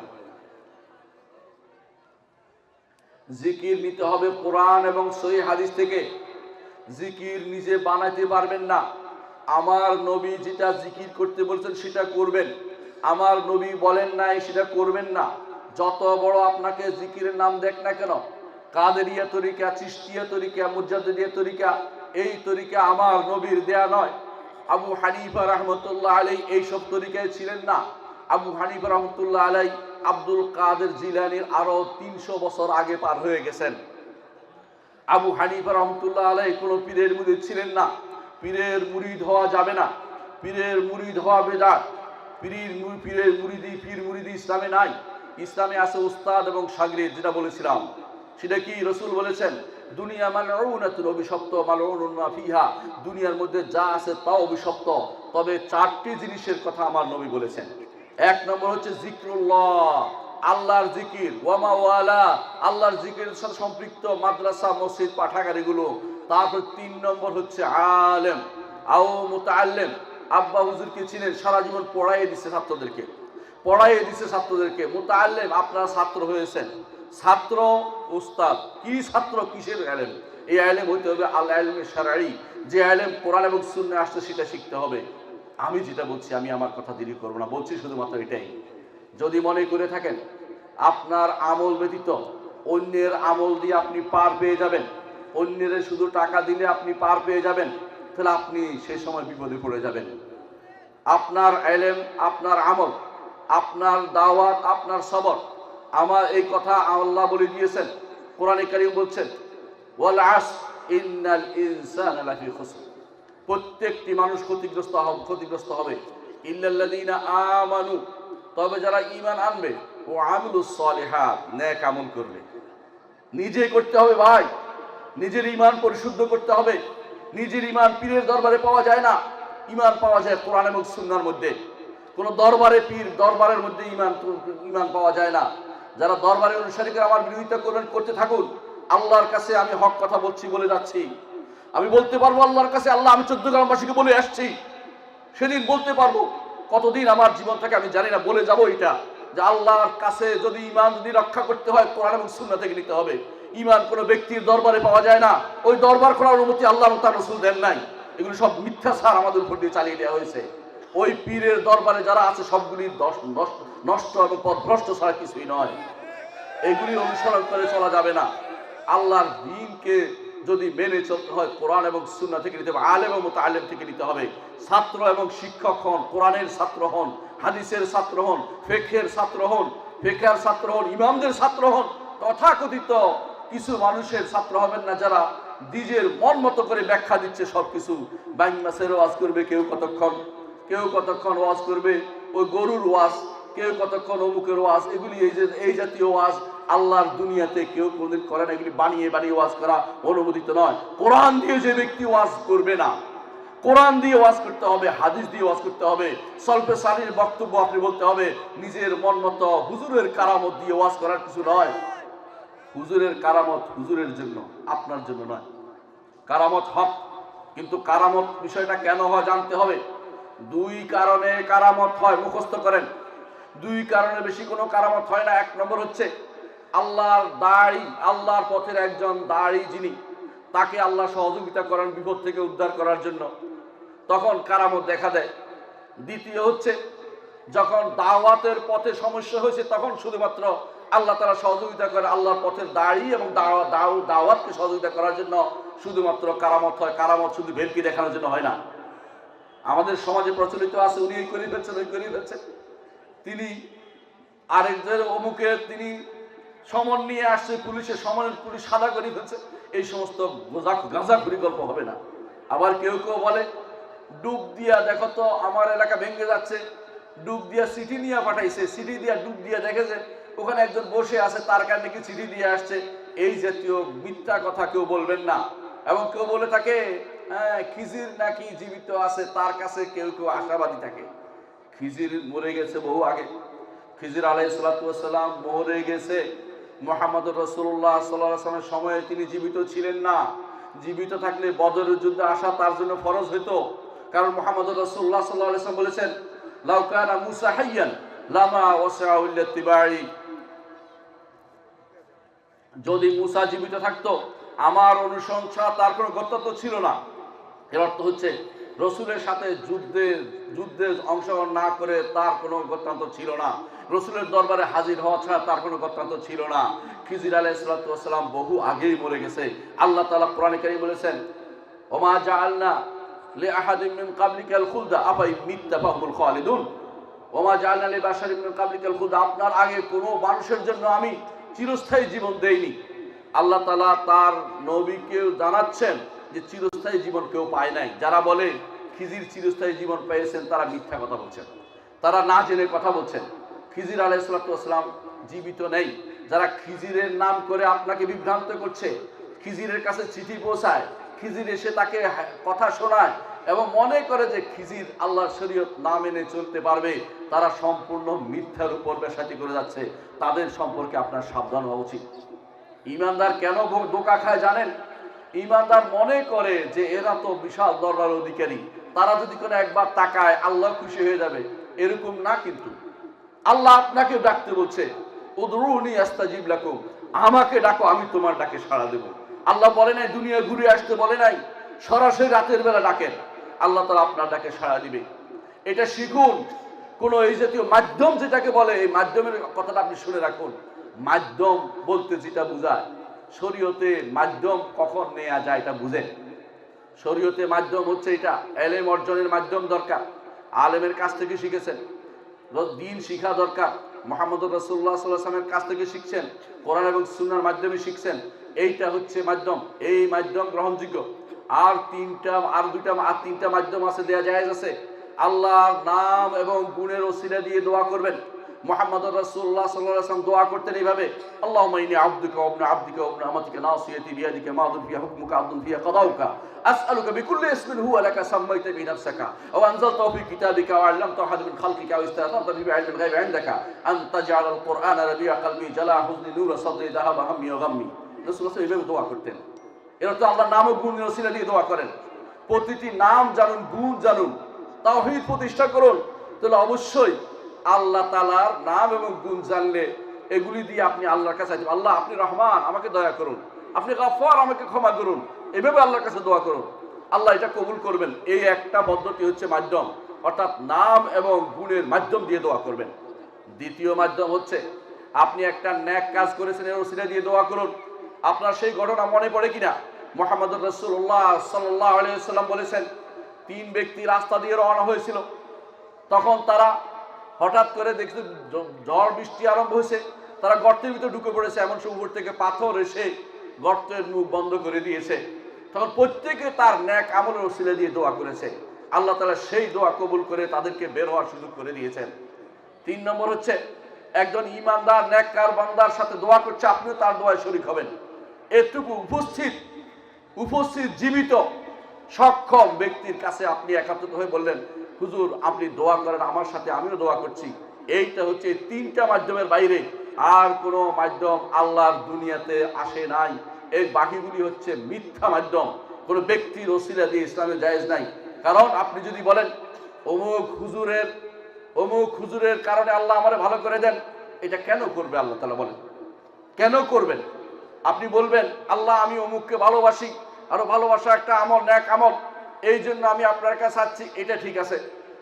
জিকির নিতে হবে কোরআন এবং সহিহ হাদিস থেকে। জিকির নিজে বানাইতে পারবেন না। আমার নবী যেটা জিকির করতে বলছেন সেটা করবেন, আমার নবী বলেন নাই সেটা করবেন না। যত বড় আপনাকে জিকিরের নাম দেখ না কেন, কাদেরিয়া তরিকা, চিশতিয়া তরিকা, মুজাদ্দিদিয়া তরিকা, এই তরিকা আমার নবীর দেয়া নয়। আবু হানিফা রহমতুল্লাহ আলাইহি এইসব তরিকায় ছিলেন না। আবু হানিফা রহমতুল্লাহ আলাইহি আব্দুল কাদের জিলানীর আরো 300 বছর আগে পার হয়ে গেছেন। আবু হানিফা রহমতুল্লাহ আলাইহি কোনো পীরের মুরিদ ছিলেন না। পীরের মুরিদ হওয়া যাবে না, পীরের মুরিদ হওয়া বেদাত। পীর মুরিদি ইসলামে নাই। ইসলামে আছে উস্তাদ এবং শাগরিদ, যেটা বলেছিলাম। সেটা কি রসুল বলেছেন, দুনিয়া মালউনাতুন, অভিশপ্ত, মালউনুন মা ফিহা, দুনিয়ার মধ্যে যা আছে তা অভিশপ্ত, তবে 4টি জিনিসের কথা আমার নবী বলেছেন। 1 নম্বর হচ্ছে জিক্রুল্লাহ, আল্লাহর জিকির, ওয়ামা ওয়ালা, আল্লাহর জিকিরের সাথে সম্পৃক্ত মাদ্রাসা, মসজিদ, পাঠাগার এগুলো। তারপর 3 নম্বর হচ্ছে আলেম আও মুতাআল্লিম, আব্বা হুজুরকে ছিলেন, সারা জীবন পড়াইয়ে দিচ্ছে ছাত্রদেরকে। মুতাআল্লিম, আপনারা ছাত্র হয়েছেন, ছাত্র উস্তাদ। কি ছাত্র, কিসের ইলম? এই ইলম হইতে হবে আল ইলমে শারঈ, যে ইলম কোরআন এবং সুন্নাহ আসছে সেটা শিখতে হবে। আমি যেটা বলছি, আমি আমার কথা দেরি করব না, বলছি শুধুমাত্র এটাই। যদি মনে করে থাকেন আপনার আমল ব্যতীত অন্যের আমল দিয়ে আপনি পার পেয়ে যাবেন, অন্যের শুধু টাকা দিলে আপনি পার পেয়ে যাবেন, তাহলে আপনি সেই সময় বিপদে পড়ে যাবেন। আপনার ইলম, আপনার আমল, আপনার দাওয়াত, আপনার সবর, আমার এই কথা আল্লাহ বলে দিয়েছেন। কোরআনে কারীম বলছেন, ওয়াল আসর ইন্নাল ইনসানা লাফি খুসর, প্রত্যেকটি মানুষ ক্ষতিগ্রস্ত হবে। ইল্লাল্লাযীনা আমানু, তবে যারা ঈমান আনবে, ও আমিলুস সলিহাত, নেক আমল করবে। নিজে করতে হবে ভাই, নিজের ঈমান পরিশুদ্ধ করতে হবে। নিজের ঈমান পীরের দরবারে পাওয়া যায় না, ঈমান পাওয়া যায় কোরআন এবং সুন্নাহর মধ্যে। কোন দরবারে পীর, দরবারের মধ্যে ঈমান পাওয়া যায় না। যারা দরবারের অনুসারীকে আমার বিরোধিতা করতে থাকুন, আল্লাহর কাছে আমি হক কথা বলছি, বলে যাচ্ছি। আমি বলতে পারবো আল্লাহর কাছে, আল্লাহ আমি 14 গ্রামবাসীকে বলে আসছি, সেদিন বলতে পারবো। কতদিন আমার জীবন থেকে আমি জানি না, বলে যাবো এটা, যে আল্লাহর কাছে যদি ঈমান যদি রক্ষা করতে হয়, কোরআন এবং সুন্নাহ থেকে নিতে হবে। ঈমান কোনো ব্যক্তির দরবারে পাওয়া যায় না, ওই দরবার করার অনুমতি আল্লাহ এবং তার রাসূল দেন নাই। এগুলো সব মিথ্যাচার আমাদের উপর দিয়ে চালিয়ে দেওয়া হয়েছে। ওই পীরের দরবারে যারা আছে সবগুলি নষ্ট এবং পথভ্রষ্ট ছাড়া কিছুই নয়। এগুলি অনুসরণ করে চলা যাবে না। আল্লাহর দ্বীনকে যদি মেনে চলতে হয়, কোরআন এবং সুন্নাহ থেকে নিতে হবে, আলেম এবং মুতাআল্লিম থেকে নিতে হবে। ছাত্র এবং শিক্ষক হন, কোরআনের ছাত্র হন, হাদিসের ছাত্র হন, ফিকহের ছাত্র হন, ইমামদের ছাত্র হন। তথাকথিত কিছু মানুষের ছাত্র হবেন না, যারা নিজের মন মতো করে ব্যাখ্যা দিচ্ছে সবকিছু। বাইং মাসের ওয়াজ করবে কেউ কতক্ষণ ওয়াজ করবে, ওই গরুর ওয়াজ, কেউ কতক্ষণ অমুকের ওয়াজ। এগুলি এই জাতীয় ওয়াজ আল্লাহর দুনিয়াতে কেউ কোনদিন করে না। এগুলি বানিয়ে ওয়াজ করা অনুমোদিত নয়। কোরআন দিয়ে যে ব্যক্তি ওয়াজ করবে না, কোরআন দিয়ে ওয়াজ করতে হবে, হাদিস দিয়ে ওয়াজ করতে হবে, সলফে সালির বক্তব্য আপনি বলতে হবে। নিজের মন মতো হুজুরের কারামত দিয়ে ওয়াজ করার কিছু নয়। হুজুরের কারামত হুজুরের জন্য, আপনার জন্য নয়। কারামত হক, কিন্তু কারামত বিষয়টা কেন হয় জানতে হবে। 2 কারণে কারামত হয়, মুখস্থ করেন। 2 কারণে বেশি কোনো কারামত হয় না। 1 নম্বর হচ্ছে আল্লাহর দাড়ি, আল্লাহর পথের একজন দাড়ি যিনি, তাকে আল্লাহ সহযোগিতা করেন বিপদ থেকে উদ্ধার করার জন্য, তখন কারামত দেখা দেয়। দ্বিতীয় হচ্ছে যখন দাওয়াতের পথে সমস্যা হয়েছে, তখন শুধুমাত্র আল্লাহ তাআলা সহযোগিতা করে। আল্লাহর পথের দাড়ি এবং দাওয়াতকে সহযোগিতা করার জন্য শুধুমাত্র কারামত হয়। কারামত শুধু ভেলকি দেখানোর জন্য হয় না। আমাদের সমাজে প্রচলিত আছে, উনি এই করে ফেলছেন, তিনি আরেকজন অমুকের তিনি সমন নিয়ে আসছে, পুলিশের সমনের পুলিশ সাদা করে ফেলছে। এই সমস্ত গাঁজাখুরি গল্প হবে না। আবার কেউ বলে ডুব দিয়া দেখো তো আমার এলাকা ভেঙে যাচ্ছে, ডুব দিয়া চিঠি নিয়ে পাঠাইছে, চিঠি দিয়া ডুব দিয়া দেখেছে ওখানে একজন বসে আছে, তার কারণে কি চিঠি দিয়ে আসছে। এই জাতীয় মিথ্যা কথা কেউ বলবেন না। এবং কেউ বলে থাকে খিজির নাকি জীবিত আছে, তার কাছে কেউ আশাবাদী থাকে। খিজির মরে গেছে বহু আগে, খিজির আলাইহিস সালাতু ওয়াস সালাম মরে গেছে। মুহাম্মদুর রাসূলুল্লাহ সাল্লাল্লাহু আলাইহি ওয়াসাল্লামের সময়ে তিনি জীবিত ছিলেন না। জীবিত থাকলে বদরের যুদ্ধে আসা তার জন্য ফরজ হতো, কারণ মুহাম্মদুর রাসূলুল্লাহ সাল্লাল্লাহু আলাইহি ওয়াসাল্লাম বলেছেন, লাউ কানা মুসা হাইয়ান লামা ওয়াসআহু ইল্লা ইত্তিবাই, যদি মুসা জীবিত থাকতো আমার অনুসরণ ছাড়া তার কোনো গত্যন্তর ছিল না। এর অর্থ হচ্ছে রসুলের সাথে যুদ্ধে অংশগ্রহণ না করে তার কোনো গত্যন্তর ছিল না। রসুলের দরবারে হাজির হওয়া ছাড়া তার কোনো গত্যন্তর ছিল না। খিজির আলাইহিস সালাতু ওয়াস সালাম বহু আগেই মরে গেছে। আল্লাহ তাআলা কোরআনে কারীমে বলেছেন, ওমা জাআলনা লিআহাদিন মিন ক্বাবলিকাল খুলদা আফা ইন মিত্তা ফাহুমুল খালিদুন। ওমা জাআলনা লিবাশারিন মিন ক্বাবলিকাল খুলদা, আপনার আগে কোনো মানুষের জন্য আমি চিরস্থায়ী জীবন দেইনি। আল্লাহ তাআলা তার নবীকে জানাচ্ছেন যে চিরস্থায়ী জীবন কেউ পায় নাই। যারা বলে খিজির চিরস্থায়ী জীবন পেয়েছেন তারা মিথ্যা কথা বলছেন, তারা না জেনে কথা বলছেন। খিজির আলাইহিস সালাতু ওয়াস সালাম জীবিত নেই। যারা খিজিরের নাম করে আপনাকে বিভ্রান্ত করছে, খিজিরের কাছে চিঠি পৌঁছায়, খিজির এসে তাকে কথা শোনায় এবং মনে করে যে খিজির আল্লাহর শরীয়ত না মেনে চলতে পারবে, তারা সম্পূর্ণ মিথ্যার উপর বেশাতি করে যাচ্ছে। তাদের সম্পর্কে আপনার সাবধান হওয়া উচিত। ঈমানদার কেন ধোঁকা খায় জানেন? ঈমানদার মনে করে যে এরা তো বিশাল দরবার অধিকারী, তারা যদি কোনো একবার তাকায় আল্লাহ খুশি হয়ে যাবে, এরকম না। কিন্তু আল্লাহ আপনাকে ডাকতে বলছে, উদরুনি আস্তাজিব লাকুম, আমাকে ডাকো আমি তোমার ডাকে সাড়া দেব। আল্লাহ বলে নাই দুনিয়া ঘুরে আসতে বলে নাই, সরাসরি রাতের বেলা ডাকেন, আল্লাহ তাআলা আপনার ডাকে সাড়া দিবে। এটা শিখুন। কোন এই জাতীয় মাধ্যম যেটাকে বলে, এই মাধ্যমের কথাটা আপনি শুনে রাখুন। মাধ্যম বলতে যেটা বোঝায়, শরীয়তে মাধ্যম কখন নেওয়া যায় এটা বুঝেন। শরীয়তে মাধ্যম হচ্ছে এটা, এলেম অর্জনের মাধ্যম দরকার, আলেমের কাছ থেকে শিখেছেন, দিন শিখা দরকার, মুহাম্মদুর রাসূলুল্লাহ সাল্লাল্লাহু আলাইহি ওয়াসাল্লামের কাছ থেকে শিখছেন, কোরআন এবং সুন্নাহর মাধ্যমে শিখছেন, এইটা হচ্ছে মাধ্যম। এই মাধ্যম গ্রহণযোগ্য। আর তিনটা মাধ্যম আছে, দেয়া জায়েজ আছে। আল্লাহর নাম এবং গুণের ওসিলা দিয়ে দোয়া করবেন। মুহাম্মদুর রাসূলুল্লাহ সাল্লাল্লাহু আলাইহি ওয়াসাল্লাম দোয়া করতেন এইভাবে, আল্লাহুম্মা ইন্নী আবদুকা ওয়া ইবনু আবদিকা ওয়া ইবনু আমাতিকা নাসিয়াতি বিয়াদিকা মাদুন ফিহা হুকমুকা আদলুন ফিহা কাদাউকা আসআলুকা বিকুল্লি ইসমিন হুয়া লাকা সাম্মাইতা বিহি নাফসাকা আও আনজালতাহু ফি কিতাবিকা আও আল্লামতাহু আহাদান মিন খালকিকা আও ইসতা'থারতা বিহি ইলমিল গায়বি ইনদাকা আন তাজআলাল কুরআনা রাবি'a কলবি জালা হুজনি নূরা সাদরি যাহাবা হাম্মি ওয়া গাম্মি। রাসূলুল্লাহ এইভাবে দোয়া করতেন। এরা তো আল্লাহর নাম ও গুণের ওসিলা দিয়ে দোয়া করেন। প্রতিটি নাম জানুন, গুণ জানুন, তাওহীদ প্রতিষ্ঠা করুন। তাহলে অবশ্যই আল্লাহ তাআলার নাম এবং গুণ জানলে এগুলি দিয়ে আপনি আল্লাহর কাছে চাইবেন, আল্লাহ আপনি রহমান আমাকে দয়া করুন, আপনি গফফার আমাকে ক্ষমা করুন। এভাবে আল্লাহর কাছে দোয়া করুন, আল্লাহ এটা কবুল করবেন। এই একটা পদ্ধতি হচ্ছে মাধ্যম, অর্থাৎ নাম এবং গুণের মাধ্যম দিয়ে দোয়া করবেন। দ্বিতীয় মাধ্যম হচ্ছে আপনি একটা নেক কাজ করেছেন, এর ওসিলা দিয়ে দোয়া করুন। আপনার সেই ঘটনা মনে পড়ে কিনা? মুহাম্মদুর রাসূলুল্লাহ সাল্লাল্লাহু আলাইহি ওয়াসাল্লাম বলেছেন, 3 ব্যক্তি রাস্তা দিয়ে রওনা হয়েছিল। তখন তারা হঠাৎ করে দেখছে ঝড় বৃষ্টি আরম্ভ হয়েছে, তারা গর্তের ভিতরে ঢুকে পড়েছে। এমন সময় উপর থেকে পাথর এসে গর্তের মুখ বন্ধ করে দিয়েছে। তখন প্রত্যেকে তার নেক আমলের ওসিলা দিয়ে দোয়া করেছে। আল্লাহ তাআলা সেই দোয়া কবুল করে তাদেরকে বের হওয়ার সুযোগ করে দিয়েছেন। 3 নম্বর হচ্ছে একজন ঈমানদার নেককার বান্দার সাথে দোয়া করছে, আপনিও তার দোয়ায় শরীক হবেন। এটুকু উপস্থিত জীবিত সক্ষম ব্যক্তির কাছে আপনি একাত্রিত হয়ে বললেন, হুজুর আপনি দোয়া করেন আমার সাথে, আমিও দোয়া করছি। এইটা হচ্ছে 3টা মাধ্যমের বাইরে আর কোনো মাধ্যম আল্লাহর দুনিয়াতে আসে নাই। এই বাকিগুলি হচ্ছে মিথ্যা মাধ্যম। কোনো ব্যক্তির ওসিলা দিয়ে ইসলামে জায়েজ নাই। কারণ আপনি যদি বলেন অমুক হুজুরের কারণে আল্লাহ আমারে ভালো করে দেন, এটা কেন করবে আল্লাহ তাআলা বলেন? কেন করবেন? আপনি বলবেন আল্লাহ আমি অমুককে ভালোবাসি, আরো ভালোবাসা একটা আমল, নেক আমল, এই জন্য আমি আপনার কাছে আসছি, এটা ঠিক আছে।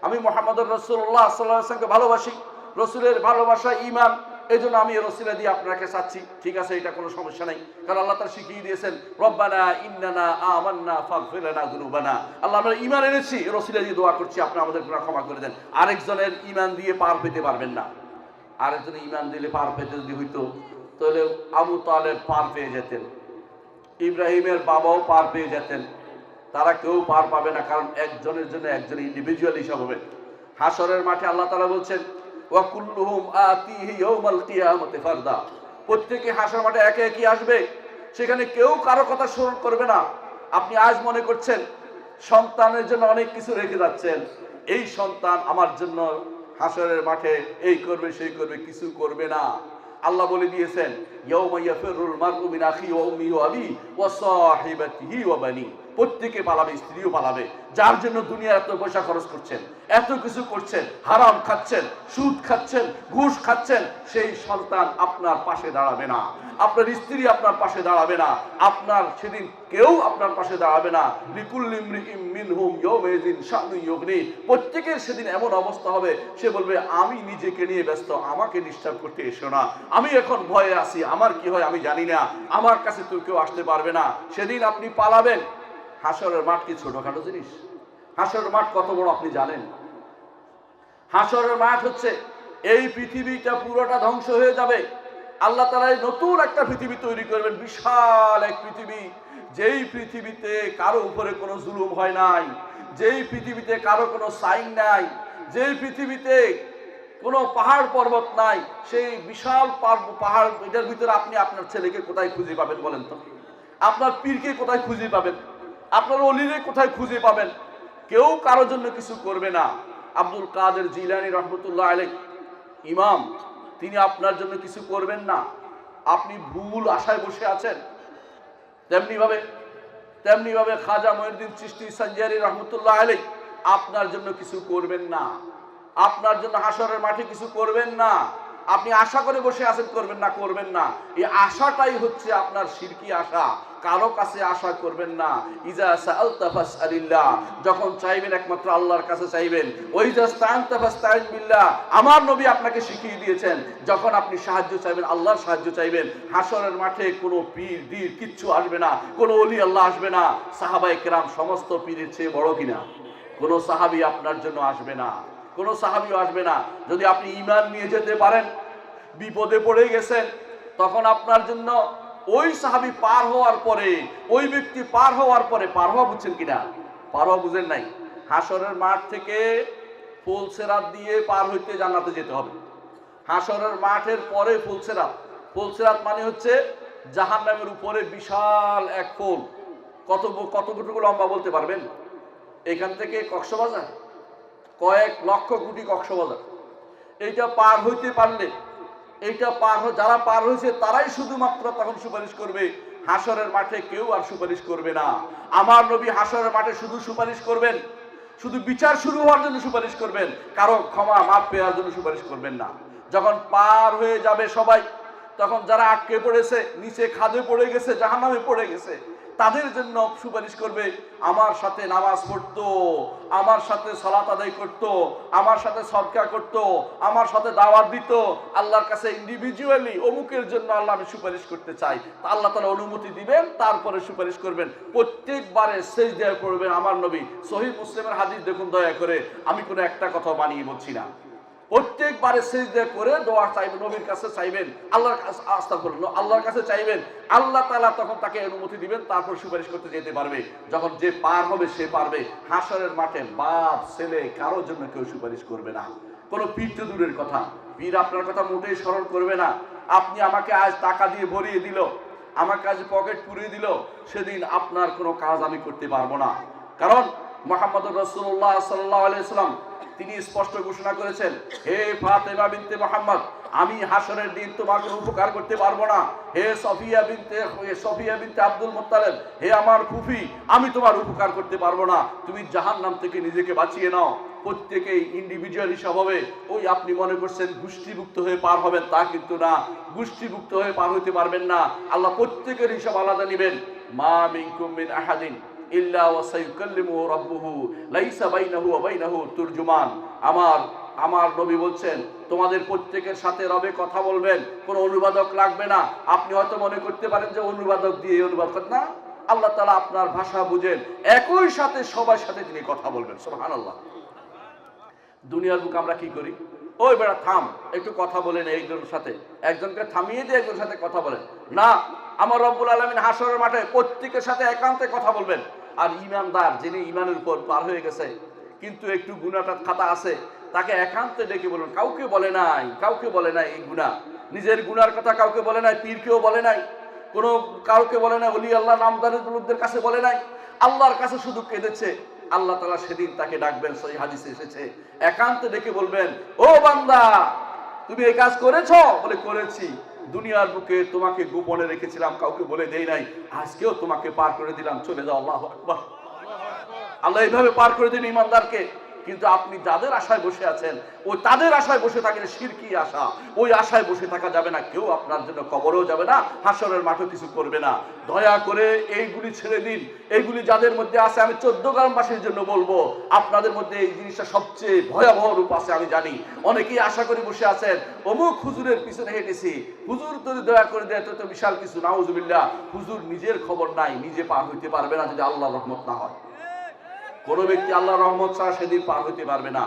আমি মুহাম্মদুর রাসূলুল্লাহ সাল্লাল্লাহু আলাইহি ওয়াসাল্লামকে ভালোবাসি, রসুলের ভালোবাসা ঈমান, এই জন্য আমি রসিলা দিয়ে আপনার কাছে চাচ্ছি, ঠিক আছে, এটা কোনো সমস্যা নেই। কারণ আল্লাহ তাআলা শিখিয়ে দিয়েছেন, রব্বানা ইন্নানা আমান্না ফাগফির লানা যুনুবানা, আল্লাহ আমরা ঈমান এনেছি, রসিলা দিয়ে দোয়া করছি আপনি আমাদের গুনাহ ক্ষমা করে দেন। আরেকজনের ঈমান দিয়ে পার পেতে পারবেন না। আরেকজনের ঈমান দিলে পার পেতে যদি হইতো তাহলে আবু তালেব পার পেয়ে যেতেন, ইব্রাহিমের বাবাও পার পেয়ে যেতেন। তারা কেউ পার পাবে না, কারণ একজনের জন্য একজন ইন্ডিভিজুয়াল হিসাব হবে। হাসরের মাঠে আল্লাহ তাআলা বলছেন, ওয়া কুল্লুহুম আতিহি ইয়াউমাল কিয়ামাতি ফারদা, প্রত্যেকে হাসরের মাঠে একে একে আসবে, সেখানে কেউ কারো কথা স্মরণ করবে না। আপনি আজ মনে করছেন সন্তানের জন্য অনেক কিছু রেখে যাচ্ছেন, এই সন্তান আমার জন্য হাসরের মাঠে এই করবে সেই করবে, কিছু করবে না। আল্লাহ বলে দিয়েছেন, ইয়াউমা ইয়াফিরুল মারউ মিন আখিহি ওয়া উম্মিহি ওয়া আবিহি ওয়া সাহিবাতিহি ওয়া বানি, প্রত্যেকে পালাবে, স্ত্রীও পালাবে। যার জন্য দুনিয়ার এত পয়সা খরচ করছেন, এত কিছু করছেন, হারাম খাচ্ছেন, সুদ খাচ্ছেন, ঘুষ খাচ্ছেন, সেই সন্তান আপনার পাশে দাঁড়াবে না, আপনার স্ত্রী আপনার পাশে দাঁড়াবে না, আপনার সেদিন কেউ আপনার পাশে দাঁড়াবে না। লিকুল্লি ইমরিইম মিনহুম ইয়াউমাইযিন শা'নুন ইউগনি, প্রত্যেকের সেদিন এমন অবস্থা হবে, সে বলবে আমি নিজেকে নিয়ে ব্যস্ত, আমাকে ডিস্টার্ব করতে এসো না, আমি এখন ভয়ে আছি, আমার কি হয় আমি জানি না, আমার কাছে তো কেউ আসতে পারবে না। সেদিন আপনি পালাবেন, হাসরের মাঠ কি ছোটখাটো জিনিস? হাসরের মাঠ কত বড় আপনি জানেন? হাসরের মাঠ হচ্ছে এই পৃথিবীটা পুরোটা ধ্বংস হয়ে যাবে, আল্লাহ তাআলা নতুন একটা পৃথিবী তৈরি করবেন, বিশাল এক পৃথিবী, যেই পৃথিবীতে কারো উপরে কোনো জুলুম হয় নাই, যেই পৃথিবীতে কারো কোনো সাইন নাই, যেই পৃথিবীতে কোনো পাহাড় পর্বত নাই, সেই বিশাল পাহাড়, এটার ভিতরে আপনি আপনার ছেলেকে কোথায় খুঁজে পাবেন বলেন তো? আপনার পীরকে কোথায় খুঁজে পাবেন? আপনার অলিরে কোথায় খুঁজে পাবেন? কেউ কারোর জন্য কিছু করবে না। আব্দুল কাদের জিলানী রহমতুল্লাহ আলাইহি ইমাম, তিনি আপনার জন্য কিছু করবেন না। আপনি ভুল আশায় বসে আছেন। তেমনি ভাবে খাজা মঈনুদ্দিন চিশতি সঞ্জারি রহমতুল্লাহ আলাইহি আপনার জন্য কিছু করবেন না। আপনার জন্য হাসরের মাঠে কিছু করবেন না। আপনি আশা করে বসে আছেন, করবেন না। এই আশাটাই হচ্ছে আপনার শিরকি আশা। কারো কাছে আশা করবেন না। ইজা সাআলতা ফাসআলিল্লাহ, যখন চাইবেন একমাত্র আল্লাহর কাছে চাইবেন। ওইজা ইসতাআনতা ফাসতাইন বিল্লাহ, আমার নবী আপনাকে শিখিয়ে দিয়েছেন, যখন আপনি সাহায্য চাইবেন আল্লাহর সাহায্য চাইবেন। হাসরের মাঠে কোনো পীর দীর কিচ্ছু আসবে না, কোনো ওলি আল্লাহ আসবে না। সাহাবায়ে কেরাম সমস্ত পীরের চেয়ে বড় কিনা? কোনো সাহাবী আপনার জন্য আসবে না, কোনো সাহাবীও আসবে না। যদি আপনি ঈমান নিয়ে যেতে পারেন, বিপদে পড়ে গেছেন, তখন আপনার জন্য ওই সাহাবী পার হওয়ার পরে, ওই ব্যক্তি পার হওয়ার পরে, পার হওয়া বুঝছেন কিনা? পার হওয়া বুঝেন নাই? হাসরের মাঠ থেকে ফুলসেরাত দিয়ে পার হইতে জান্নাতে যেতে হবে। হাসরের মাঠের পরে ফুলসেরাত। ফুলসেরাত মানে হচ্ছে জাহান্নামের উপরে বিশাল এক ফুল। কতটুকু লম্বা বলতে পারবেন? এখান থেকে কক্সবাজার, কয়েক লক্ষ কোটি কক্সবাজার। এইটা পার হইতে পারলে, যারা পার হয়েছে তারাই শুধুমাত্র তখন সুপারিশ করবে। হাসরের মাঠে কেউ আর সুপারিশ করবে না। আমার নবী হাসরের মাঠে শুধু সুপারিশ করবেন, শুধু বিচার শুরু হওয়ার জন্য সুপারিশ করবেন, কারো ক্ষমা মাপ পেয়ার জন্য সুপারিশ করবেন না। যখন পার হয়ে যাবে সবাই, তখন যারা আটকে পড়েছে, নিচে খাদে পড়ে গেছে, জাহান্নামে পড়ে গেছে, তাদের জন্য সুপারিশ করবে। আমার সাথে নামাজ পড়তো, আমার সাথে সালাত আদায় করতো, আমার সাথে সদকা করতো, আমার সাথে দাওয়াত দিত, আল্লাহর কাছে ইন্ডিভিজুয়ালি অমুকের জন্য আল্লাহ আমি সুপারিশ করতে চাই। আল্লাহ তাআলা অনুমতি দিবেন, তারপরে সুপারিশ করবেন। প্রত্যেকবারে সিজদায় পড়বেন আমার নবী। সহিহ মুসলিমের হাদিস দেখুন দয়া করে, আমি কোনো একটা কথা বানিয়ে বলছি না। প্রত্যেকবারে সিজদা করে দোয়া চাইবেন, নবীর কাছে চাইবেন, আল্লাহর কাছে আস্তাগফিরুল্লাহ, আল্লাহর কাছে চাইবেন। আল্লাহ তাআলা তখন তাকে অনুমতি দিবেন, তারপর সুপারিশ করতে যেতে পারবে। যখন যে পার হবে সে পারবে। হাসরের মাঠে বাপ ছেলে কারোর জন্য কেউ সুপারিশ করবে না। কোনো পীর তো দূরের কথা, পীর আপনার কথা মোটেই স্মরণ করবে না। আপনি আমাকে আজ টাকা দিয়ে ভরিয়ে দিল, আমার কাছে পকেট পুরিয়ে দিল, সেদিন আপনার কোনো কাজ আমি করতে পারবো না। কারণ মুহাম্মদুর রাসূলুল্লাহ সাল্লাল্লাহু আলাইহি ওয়াসাল্লাম তিনি স্পষ্ট ঘোষণা করেছেন, হে ফাতেমা বিনতে মুহাম্মদ, আমি হাসরের দিন তোমার কোনো উপকার করতে পারবো না। হে সফিয়া বিনতে আব্দুল মুত্তালিব, হে আমার ফুফি, আমি তোমার উপকার করতে পারবো না। তুমি জাহান্নাম থেকে নিজেকে বাঁচিয়ে নাও। প্রত্যেকেই ইন্ডিভিজুয়াল হিসাব হবে। ওই আপনি মনে করছেন গোষ্ঠীভুক্ত হয়ে পার হবেন, তা কিন্তু না। গোষ্ঠীভুক্ত হয়ে পার হইতে পারবেন না। আল্লাহ প্রত্যেকের হিসাব আলাদা নেবেন। মা মিনকুম মিন আহাদিন ইল্লা ওয়া সায়ুকাল্লিমুহু রাব্বুহু লাইসা বাইনাহু ওয়া বাইনাহু তুরজুমান। আমার নবী বলছেন, তোমাদের প্রত্যেকের সাথে রবে কথা বলবেন, কোনো অনুবাদক লাগবে না। আপনি হয়তো মনে করতে পারেন যে অনুবাদক দিয়ে অনুবাদ করেন না, আল্লাহ তাআলা আপনার ভাষা বুঝেন, একই সাথে সবার সাথে তিনি কথা বলবেন। সুবহানাল্লাহ। দুনিয়ার বুকে আমরা কি করি? ওই বেটা থাম, একটু কথা বলেন একজনের সাথে, একজনকে থামিয়ে দিয়ে একজনের সাথে কথা বলেন না। আমার রব্বুল আলামিন হাসরের মাঠে প্রত্যেকের সাথে একান্তে কথা বলবেন। আর ঈমানদার, যিনি ঈমানের উপর পার হয়ে গেছে কিন্তু একটু গুনাহটা খাতা আছে, তাকে একান্তে ডেকে বলুন। কাউকে বলে নাই এই গুনাহ, নিজের গুনার কথা কাউকে বলে নাই, পীরকেও বলে নাই, কোনো কাউকে বলে নাই, ওলি আল্লাহ নামদারের লোকদের কাছে বলে নাই, আল্লাহর কাছে শুধু কেঁদেছে। আল্লাহ তাআলা সেদিন তাকে ডাকবেন, সহিহ হাদিসে এসেছে, একান্তে ডেকে বলবেন, ও বান্দা, তুমি এই কাজ করেছো? বলে করেছি। দুনিয়ার বুকে তোমাকে গোপনে রেখেছিলাম, কাউকে বলে দেই নাই, আজকেও তোমাকে পার করে দিলাম, চলে যাও। আল্লাহু আকবার। আল্লাহ এইভাবে পার করে দিন ইমানদারকে। কিন্তু আপনি যাদের আশায় বসে আছেন ওই তাদের আশায় বসে থাকেন, শিরকি আশা, ওই আশায় বসে থাকা যাবে না। কেউ আপনার জন্য কবরেও যাবে না, হাসরের মাঠেও কিছু করবে না। দয়া করে এইগুলি ছেড়ে দিন। এইগুলি যাদের মধ্যে আছে, আমি 14 গ্রামবাসীর জন্য বলবো, আপনাদের মধ্যে এই জিনিসটা সবচেয়ে ভয়াবহ রূপ আছে। আমি জানি অনেকেই আশা করে বসে আছেন, অমুক হুজুরের পিছনে হেঁটেছি, হুজুর যদি দয়া করে দেয় তো বিশাল কিছু। নাউজুবিল্লাহ, হুজুর নিজের খবর নাই, নিজে পার হইতে পারবে না যদি আল্লাহর রহমত না হয়। কোন ব্যক্তি আল্লাহর রহমত ছাড়া সেদিন পার হইতে পারবে না।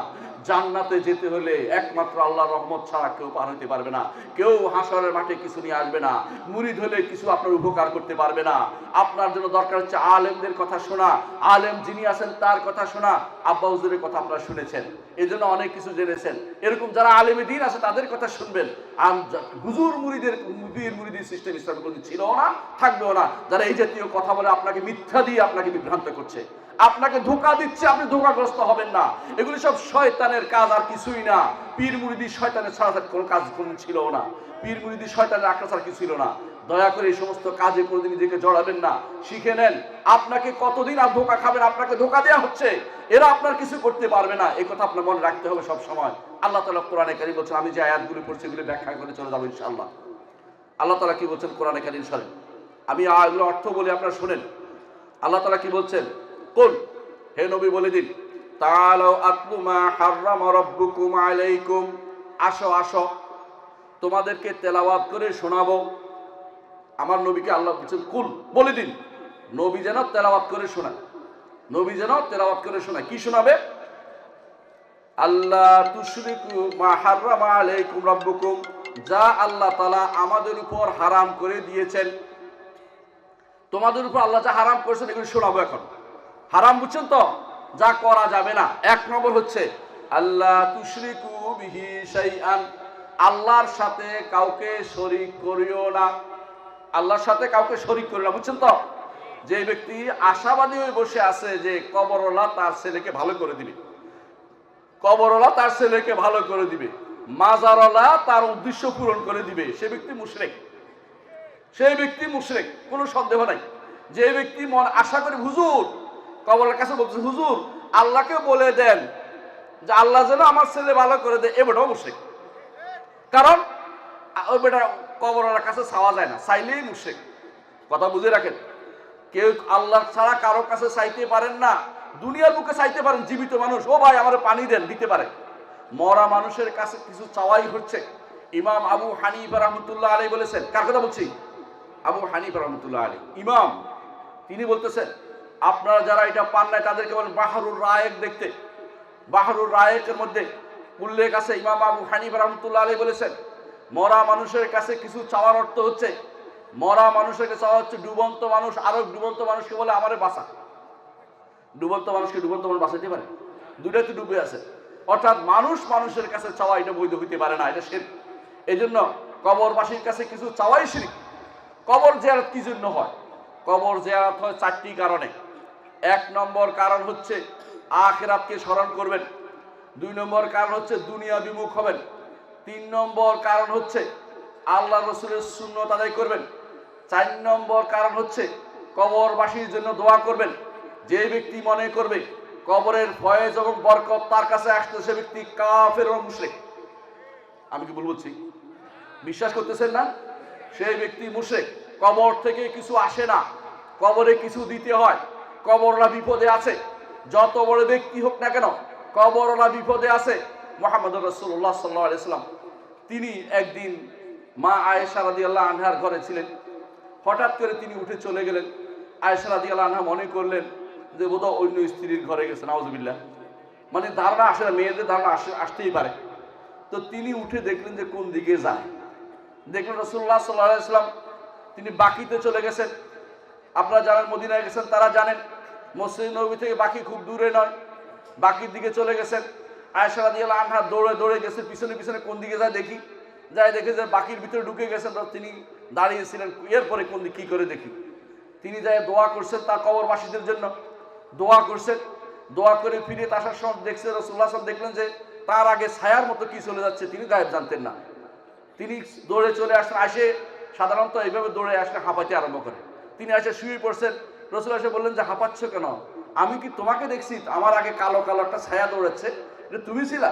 জান্নাতে যেতে হলে একমাত্র আল্লাহর রহমত ছাড়া কেউ পার হইতে পারবে না। কেউ হাসরের মাঠে কিছু নিয়ে আসবে না, মুরিদ হলে কিছু আপনার উপকার করতে পারবে না। আপনার জন্য দরকার হচ্ছে আলেমদের কথা শোনা, আলেম যিনি আছেন তার কথা শোনা। আব্বা হুজুরের কথা আপনারা শুনেছেন, এই জন্য অনেক কিছু জেনেছেন। এরকম যারা আলেমে দ্বীন আছে তাদের কথা শুনবেন। হুজুর মুরিদের মুরিদের সিস্টেম ইসলামে কোনো ছিল না, থাকবেও না। যারা এই জাতীয় কথা বলে আপনাকে মিথ্যা দিয়ে আপনাকে বিভ্রান্ত করছে, আপনাকে ধোঁকা দিচ্ছে, আপনি ধোঁকাগ্রস্ত হবেন না। এগুলি সব শয়তানের কাজ, আর কিছুই না। পীর মুরিদি শয়তানের ছাড়া কোনো কাজ কোনো ছিল না, পীর মুরিদি শয়তানের আঁকড়া ছাড়া কিছু ছিল না। দয়া করে এই সমস্ত কাজে কোনোদিন নিজেকে জড়াবেন না, শিখে নেন। আপনাকে কতদিন আর ধোঁকা খাবেন, আপনাকে ধোঁকা দেওয়া হচ্ছে, এরা আপনার কিছু করতে পারবে না। এই কথা আপনার মনে রাখতে হবে সব সময়। আল্লাহ তাআলা কোরআনে কারীম বলছেন, আমি যে আয়াতগুলি পড়ছি এগুলি ব্যাখ্যা করে চলে যাবো ইনশাআল্লাহ। আল্লাহ তাআলা কি বলছেন কোরআনে কারীম শুনেন, আমি এগুলো অর্থ বলি আপনারা শুনেন। আল্লাহ তাআলা কি বলছেন, কুল, হে নবী বলে দিন, তাআলাউ আতলু মা হাররামা রাব্বুকুম আলাইকুম, আসো আসো তোমাদেরকে তেলাওয়াত করে শোনাবো। আমার নবীকে আল্লাহ বলছেন কুল, বলে দিন, নবী যেন তেলাওয়াত করে শোনায়, নবী যেন তেলাওয়াত করে শোনায়। কি শোনাবে? আল্লাহ তুশরিকু মা হাররামা আলাইকুম রাব্বুকুম, যা আল্লাহ তাআলা আমাদের উপর হারাম করে দিয়েছেন। তোমাদের উপর আল্লাহ যা হারাম করেছেন এগুলো শোনাবো। এখন হারাম বুঝছেন তো, যা করা যাবে না। এক নম্বর হচ্ছে আল্লাহ তুশরিকু বিহি শাইআন, আল্লাহর সাথে কাউকে শরীক করিও না, আল্লাহর সাথে কাউকে শরীক করিও না। বুঝছেন তো? যে ব্যক্তি আশাবাদী হয়ে বসে আছে যে কবরওয়ালা তার ছেলেকে ভালো করে দিবে, কবরওয়ালা তার ছেলেকে ভালো করে দিবে, মাজারওয়ালা তার উদ্দেশ্য পূরণ করে দিবে, সে ব্যক্তি মুশরিক, সেই ব্যক্তি মুশরিক, কোনো সন্দেহ নাই। যে ব্যক্তি মন আশা করে, হুজুর কবরের কাছে বলছে, হুজুর আল্লাহকে বলে দেন যে আল্লাহ যেন আমার ছেলে ভালো করে দেয়, এ বেটাও মুশরিক। কারণ ওই বেটা কবরের কাছে চাওয়া যায় না, চাইলেই মুশরিক। কথা বুঝে রাখেন, কেউ আল্লাহ ছাড়া কারো কাছে চাইতে পারেন না। দুনিয়ার বুকে চাইতে পারেন, জীবিত মানুষ, ও ভাই আমার পানি দেন, দিতে পারে। মরা মানুষের কাছে কিছু চাওয়াই হচ্ছে। ইমাম আবু হানিফা রাহমাতুল্লাহ আলাইহি বলেছেন, কার কথা বলছি? আবু হানিফা রাহমাতুল্লাহ আলাইহি ইমাম, তিনি বলতেছেন, আপনারা যারা এটা পান নাই তাদেরকে বলেন বাহরুর রায়েক দেখতে। বাহরুর রায়েকের মধ্যে উল্লেখ আছে, ইমাম আবু হানিফা রাহমাতুল্লাহ আলাইহি বলেছেন, মরা মানুষের কাছে কিছু চাওয়ার অর্থ হচ্ছে, মরা মানুষের কাছে চাওয়া হচ্ছে ডুবন্ত মানুষ আরো ডুবন্ত মানুষকে বলে আমারে বাঁচা। ডুবন্ত মানুষকে ডুবন্ত মানুষ বাঁচাইতে পারে? দুটাই তো ডুবে আছে। অর্থাৎ মানুষ মানুষের কাছে চাওয়া এটা বৈধ হইতে পারে না, এটা শিরক। এই জন্য কবরবাসীর কাছে কিছু চাওয়াই শিরক। কবর জিয়ারত কি জন্য হয়? কবর জিয়ারত হয় 4টি কারণে। 1 নম্বর কারণ হচ্ছে আখিরাতকে স্মরণ করবেন। 2 নম্বর কারণ হচ্ছে দুনিয়া বিমুখ হবেন। 3 নম্বর কারণ হচ্ছে আল্লাহ রাসূলের সুন্নাত আদায় করবেন। 4 নম্বর কারণ হচ্ছে কবরবাসীর জন্য দোয়া করবেন। যে ব্যক্তি মনে করবে কবরের ফয়েজ এবং বরকত তার কাছে আসছে, সে ব্যক্তি কাফের ও মুশরিক। আমি কি বলছি? বিশ্বাস করতেছেন না? সেই ব্যক্তি মুশরিক। কবর থেকে কিছু আসে না, কবরে কিছু দিতে হয়। কবরওয়ালা বিপদে আছে, যত বড় ব্যক্তি হোক না কেন, কবরওয়ালা বিপদে আছে। মুহাম্মদুর রাসূলুল্লাহ সাল্লাল্লাহু আলাইহি ওয়াসাল্লাম তিনি একদিন মা আয়েশা রাদিয়াল্লাহু আনহার ঘরে ছিলেন। হঠাৎ করে তিনি উঠে চলে গেলেন। আয়েশা রাদিয়াল্লাহু আনহা মনে করলেন যে বোধহয় অন্য স্ত্রীর ঘরে গেছে, নাউজুবিল্লাহ। মানে ধারণা আসে না, মেয়েদের ধারণা আসতেই পারে। তো তিনি উঠে দেখলেন যে কোন দিকে যায়। দেখলেন রাসূলুল্লাহ সাল্লাল্লাহু আলাইহি ওয়াসাল্লাম তিনি বাকিতে চলে গেছেন। আপনারা যারা মদিনায় গেছেন তারা জানেন, মসজিদ নববী থেকে বাকি খুব দূরে নয়, বাকির দিকে চলে গেছেন। আয়েশা রাদিয়াল্লাহু আনহা দৌড়ে দৌড়ে গেছে, পিছনে পিছনে কোন দিকে যায় দেখি, যায় দেখে যে বাকির ভিতরে ঢুকে গেছেন। তিনি দাঁড়িয়েছিলেন, এরপরে কোন দিক কি করে দেখি। তিনি যায় দোয়া করছেন তার কবরবাসীদের জন্য, দোয়া করছেন। দোয়া করে ফিরে আসার সময় দেখছে রাসূলুল্লাহ সাল্লাল্লাহু আলাইহি ওয়াসাল্লাম দেখলেন যে তার আগে ছায়ার মতো কি চলে যাচ্ছে, তিনি গায়েব জানতেন না। তিনি দৌড়ে চলে আসলেন। আসে সাধারণত এইভাবে দৌড়ে আসলে হাঁপাইতে আরম্ভ করে। তিনি এসে শুয়ে পড়ছেন। রাসূল এসে বললেন যে হাঁপাচ্ছ কেন? আমি কি তোমাকে দেখছি আমার আগে কালো কালো একটা ছায়া দৌড়াচ্ছে, এটা তুমি ছিলা?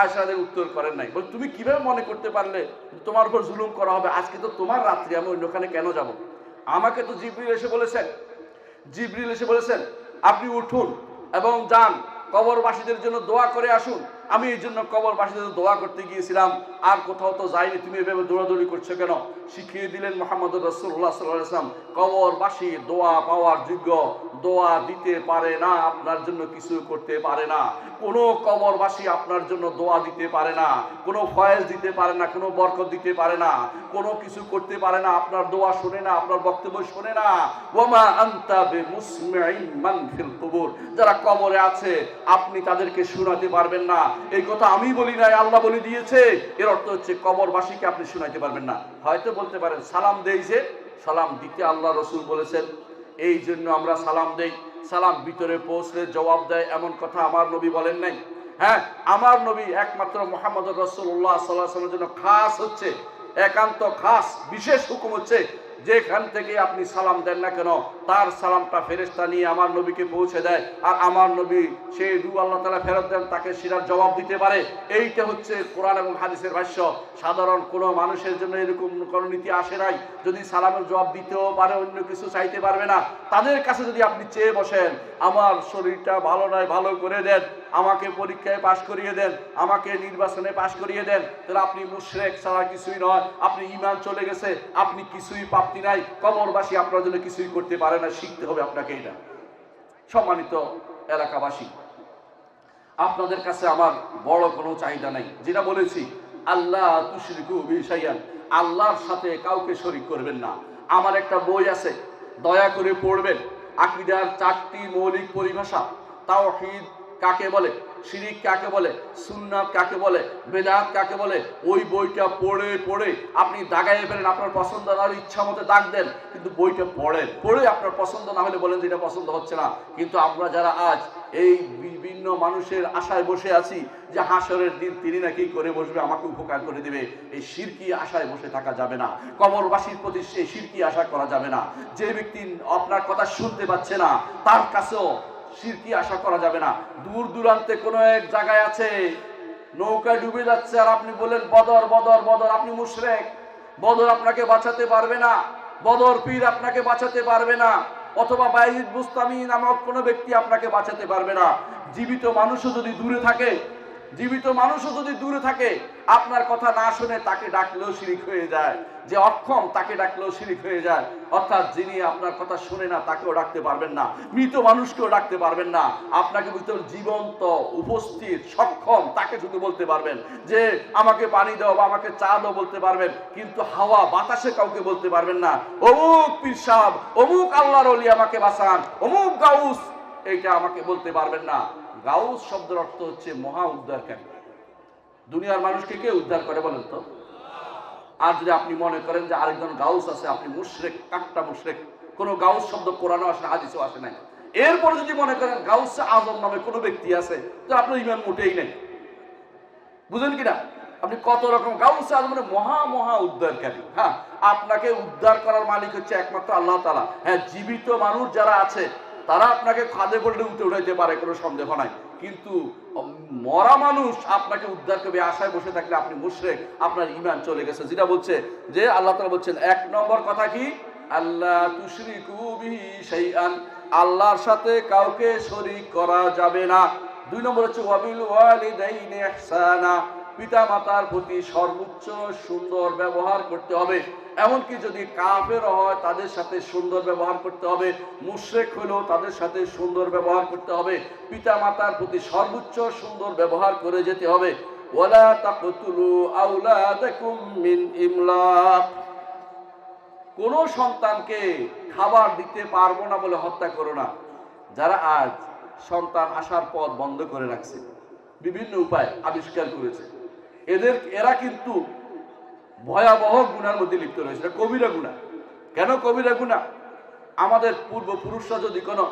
আয়েশা উত্তর করেন নাই। বল তুমি কিভাবে মনে করতে পারলে তোমার উপর জুলুম করা হবে? আজকে তো তোমার রাত্রি, আমি অন্যখানে কেন যাব? আমাকে তো জিবরিল এসে বলেছেন আপনি উঠুন এবং যান কবরবাসীদের জন্য দোয়া করে আসুন। আমি এই জন্য কবরবাসীদের দোয়া করতে গিয়েছিলাম, আর কোথাও তো যাইনি। তুমি এভাবে দৌড়াদৌড়ি করছো কেন? শিখিয়ে দিলেন মুহাম্মদুর রাসূলুল্লাহ সাল্লাল্লাহু আলাইহি ওয়াসাল্লাম, কবরবাসী দোয়া পাওয়ার যোগ্য, দোয়া দিতে পারে না, আপনার জন্য কিছু করতে পারে না। কোনো কবরবাসী আপনার জন্য দোয়া দিতে পারে না, কোনো ফয়েজ দিতে পারে না, কোনো বরকত দিতে পারে না, কোনো কিছু করতে পারে না, আপনার দোয়া শুনে না, আপনার বক্তব্য শুনে না। ওয়ামা আনতা বিমুসমিইন মান ফিল কুবুর, যারা কবরে আছে আপনি তাদেরকে শোনাতে পারবেন না। এই কথা আমি বলি নাই, আল্লাহ বলে দিয়েছে। এর অর্থ হচ্ছে কবরবাসীকে আপনি শোনাতে পারবেন না। হয়তো বলতে পারেন সালাম দেই, যে সালাম দিতে আল্লাহ রাসূল বলেছেন, এই জন্য আমরা সালাম দেই। সালাম ভিতরে পৌঁছলে জবাব দেয়, এমন কথা আমার নবী বলেন নাই। হ্যাঁ, আমার নবী একমাত্র মুহাম্মদুর রাসূলুল্লাহ সাল্লাল্লাহু আলাইহি ওয়াসাল্লামের জন্য খাস হচ্ছে, একান্ত খাস বিশেষ হুকুম হচ্ছে, যেখান থেকে আপনি সালাম দেন না কেন তার সালামটা ফেরেশতা নিয়ে আমার নবীকে পৌঁছে দেয়, আর আমার নবী সেই রূহ আল্লাহ তাআলা ফেরত দেন, তাকে সেটার জবাব দিতে পারে। এইটা হচ্ছে কোরআন এবং হাদিসের ভাষ্য। সাধারণ কোনো মানুষের জন্য এরকম কোনো নীতি আসে নাই। যদি সালামের জবাব দিতেও পারে, অন্য কিছু চাইতে পারবে না। তাদের কাছে যদি আপনি চেয়ে বসেন, আমার শরীরটা ভালো নয়, ভালো করে দেন, আমাকে পরীক্ষায় পাশ করিয়ে দেন, আমাকে নির্বাচনে পাশ করিয়ে দেন, তাহলে আপনি মুশরিক ছাড়া কিছুই নয়। আপনি ঈমান চলে গেছে, আপনি কিছুই প্রাপ্তি নাই। কবরবাসী আপনার জন্য কিছুই করতে পারে না, শিখতে হবে আপনাকে এটা। সম্মানিত এলাকাবাসী, আপনাদের কাছে আমার বড় কোনো চাহিদা নাই। যেটা বলেছি, আল্লাহ তুশরিকু বিহি শাইআন, আল্লাহর সাথে কাউকে শরীক করবেন না। আমার একটা বই আছে, দয়া করে পড়বেন। আকীদার 4টি মৌলিক পরিভাষা। তাওহীদ কাকে বলে, শিরিক কাকে বলে, সুন্নাত কাকে বলে, বেদাত কাকে বলে, ওই বইটা পড়ে পড়ে আপনি দাগাইয়ে ফেলেন। আপনার পছন্দ না হলে ইচ্ছা মতো দাগ দেন, কিন্তু বইটা পড়ে আপনার পছন্দ না হলে বলেন যে এটা পছন্দ হচ্ছে না। কিন্তু আমরা যারা আজ এই বিভিন্ন মানুষের আশায় বসে আছি যে হাসরের দিন তিনি নাকি করে বসবে, আমাকে উপকার করে দিবে, এই শিরকি আশায় বসে থাকা যাবে না। কবরবাসীর প্রতি সেই শিরকি আশা করা যাবে না। যে ব্যক্তি আপনার কথা শুনতে পাচ্ছে না, তার কাছেও শিরকি আশা করা যাবে না। দূর দূরান্তে কোনো এক জায়গায় আছে, নৌকা ডুবে যাচ্ছে, আর আপনি বলেন বদর বদর বদর, আপনি মুশরিক। বদর আপনাকে বাঁচাতে পারবে না, বদর পীর আপনাকে বাঁচাতে পারবে না, অথবা বাইজিদ বুস্তামি নামক কোনো ব্যক্তি আপনাকে বাঁচাতে পারবে না। জীবিত মানুষও যদি দূরে থাকে, আপনার কথা না শুনে তাকে ডাকলেও শিরিক হয়ে যায়। যে অক্ষম তাকে ডাকলেও শিরিক হয়ে যায়। অর্থাৎ যিনি আপনার কথা শুনে না তাকেও ডাকতে পারবেন না, মৃত মানুষকেও ডাকতে পারবেন না। আপনাকে বুঝতে হবে জীবন্ত উপস্থিত সক্ষম তাকে শুধু বলতে পারবেন যে আমাকে পানি দাও বা আমাকে চা দাও বলতে পারবেন, কিন্তু হাওয়া বাতাসে কাউকে বলতে পারবেন না অমুক পীর সাহেব, অমুক আল্লাহর ওলি আমাকে বাঁচান, অমুক গাউস, এইটা আমাকে বলতে পারবেন না। গাউস শব্দের অর্থ হচ্ছে মহা উদ্ধারকারী। দুনিয়ার মানুষকে কে উদ্ধার করে বলেন তো? আর যদি আপনি মনে করেন যে আরেকজন গাউস আছে, আপনি মুশরিক, কাট্টা মুশরিক। কোন গাউস শব্দ কোরআনেও আসে না, হাদিসেও আসে নাই। এরপর যদি মনে করেন গাউস আজম নামে কোনো ব্যক্তি আছে, তো আপনার ঈমান মোটেই নেই। বুঝেন কিনা? আপনি কত রকম গাউস আজম মানে মহা উদ্ধারকারী। হ্যাঁ, আপনাকে উদ্ধার করার মালিক হচ্ছে একমাত্র আল্লাহ তাআলা। হ্যাঁ, জীবিত মানুষ যারা আছে তারা আপনাকে খাদে পড়লে উঠাইতে পারে, কোনো সন্দেহ নাই, কিন্তু মরা মানুষ আপনাকে উদ্ধার করবে আশায় বসে থাকলে আপনি মুশরিক, আপনার ঈমান চলে গেছে। যেটা বলছে যে আল্লাহ তাআলা বলছেন, 1 নম্বর কথা কি, আল্লাহ তুশরিকু বিহি শাইআন, আল্লাহর সাথে কাউকে শরীক করা যাবে না। 2 নম্বর হচ্ছে ওয়াবিল ওয়ালিদাইনি ইহসানা, পিতা মাতার প্রতি সর্বোচ্চ সুন্দর ব্যবহার করতে হবে। এমনকি যদি কাফের হয় তাদের সাথে সুন্দর ব্যবহার করতে হবে, মুশরিক হলেও তাদের সাথে সুন্দর ব্যবহার করতে হবে। পিতা মাতার প্রতি সর্বোচ্চ সুন্দর ব্যবহার করে যেতে হবে। ওয়ালা তাকতুলু আওলাদাকুম মিন ইমলাক, কোন সন্তানকে খাবার দিতে পারবো না বলে হত্যা করো না। যারা আজ সন্তান আসার পথ বন্ধ করে রাখছে, বিভিন্ন উপায় আবিষ্কার করেছে, এরা কিন্তু ভয়াবহ গুনার মধ্যে লিপ্ত রয়েছে। কবিরা গুনাহ। কেন কবিরা গুনাহ? আমাদের পূর্বপুরুষরা যদি কোনো,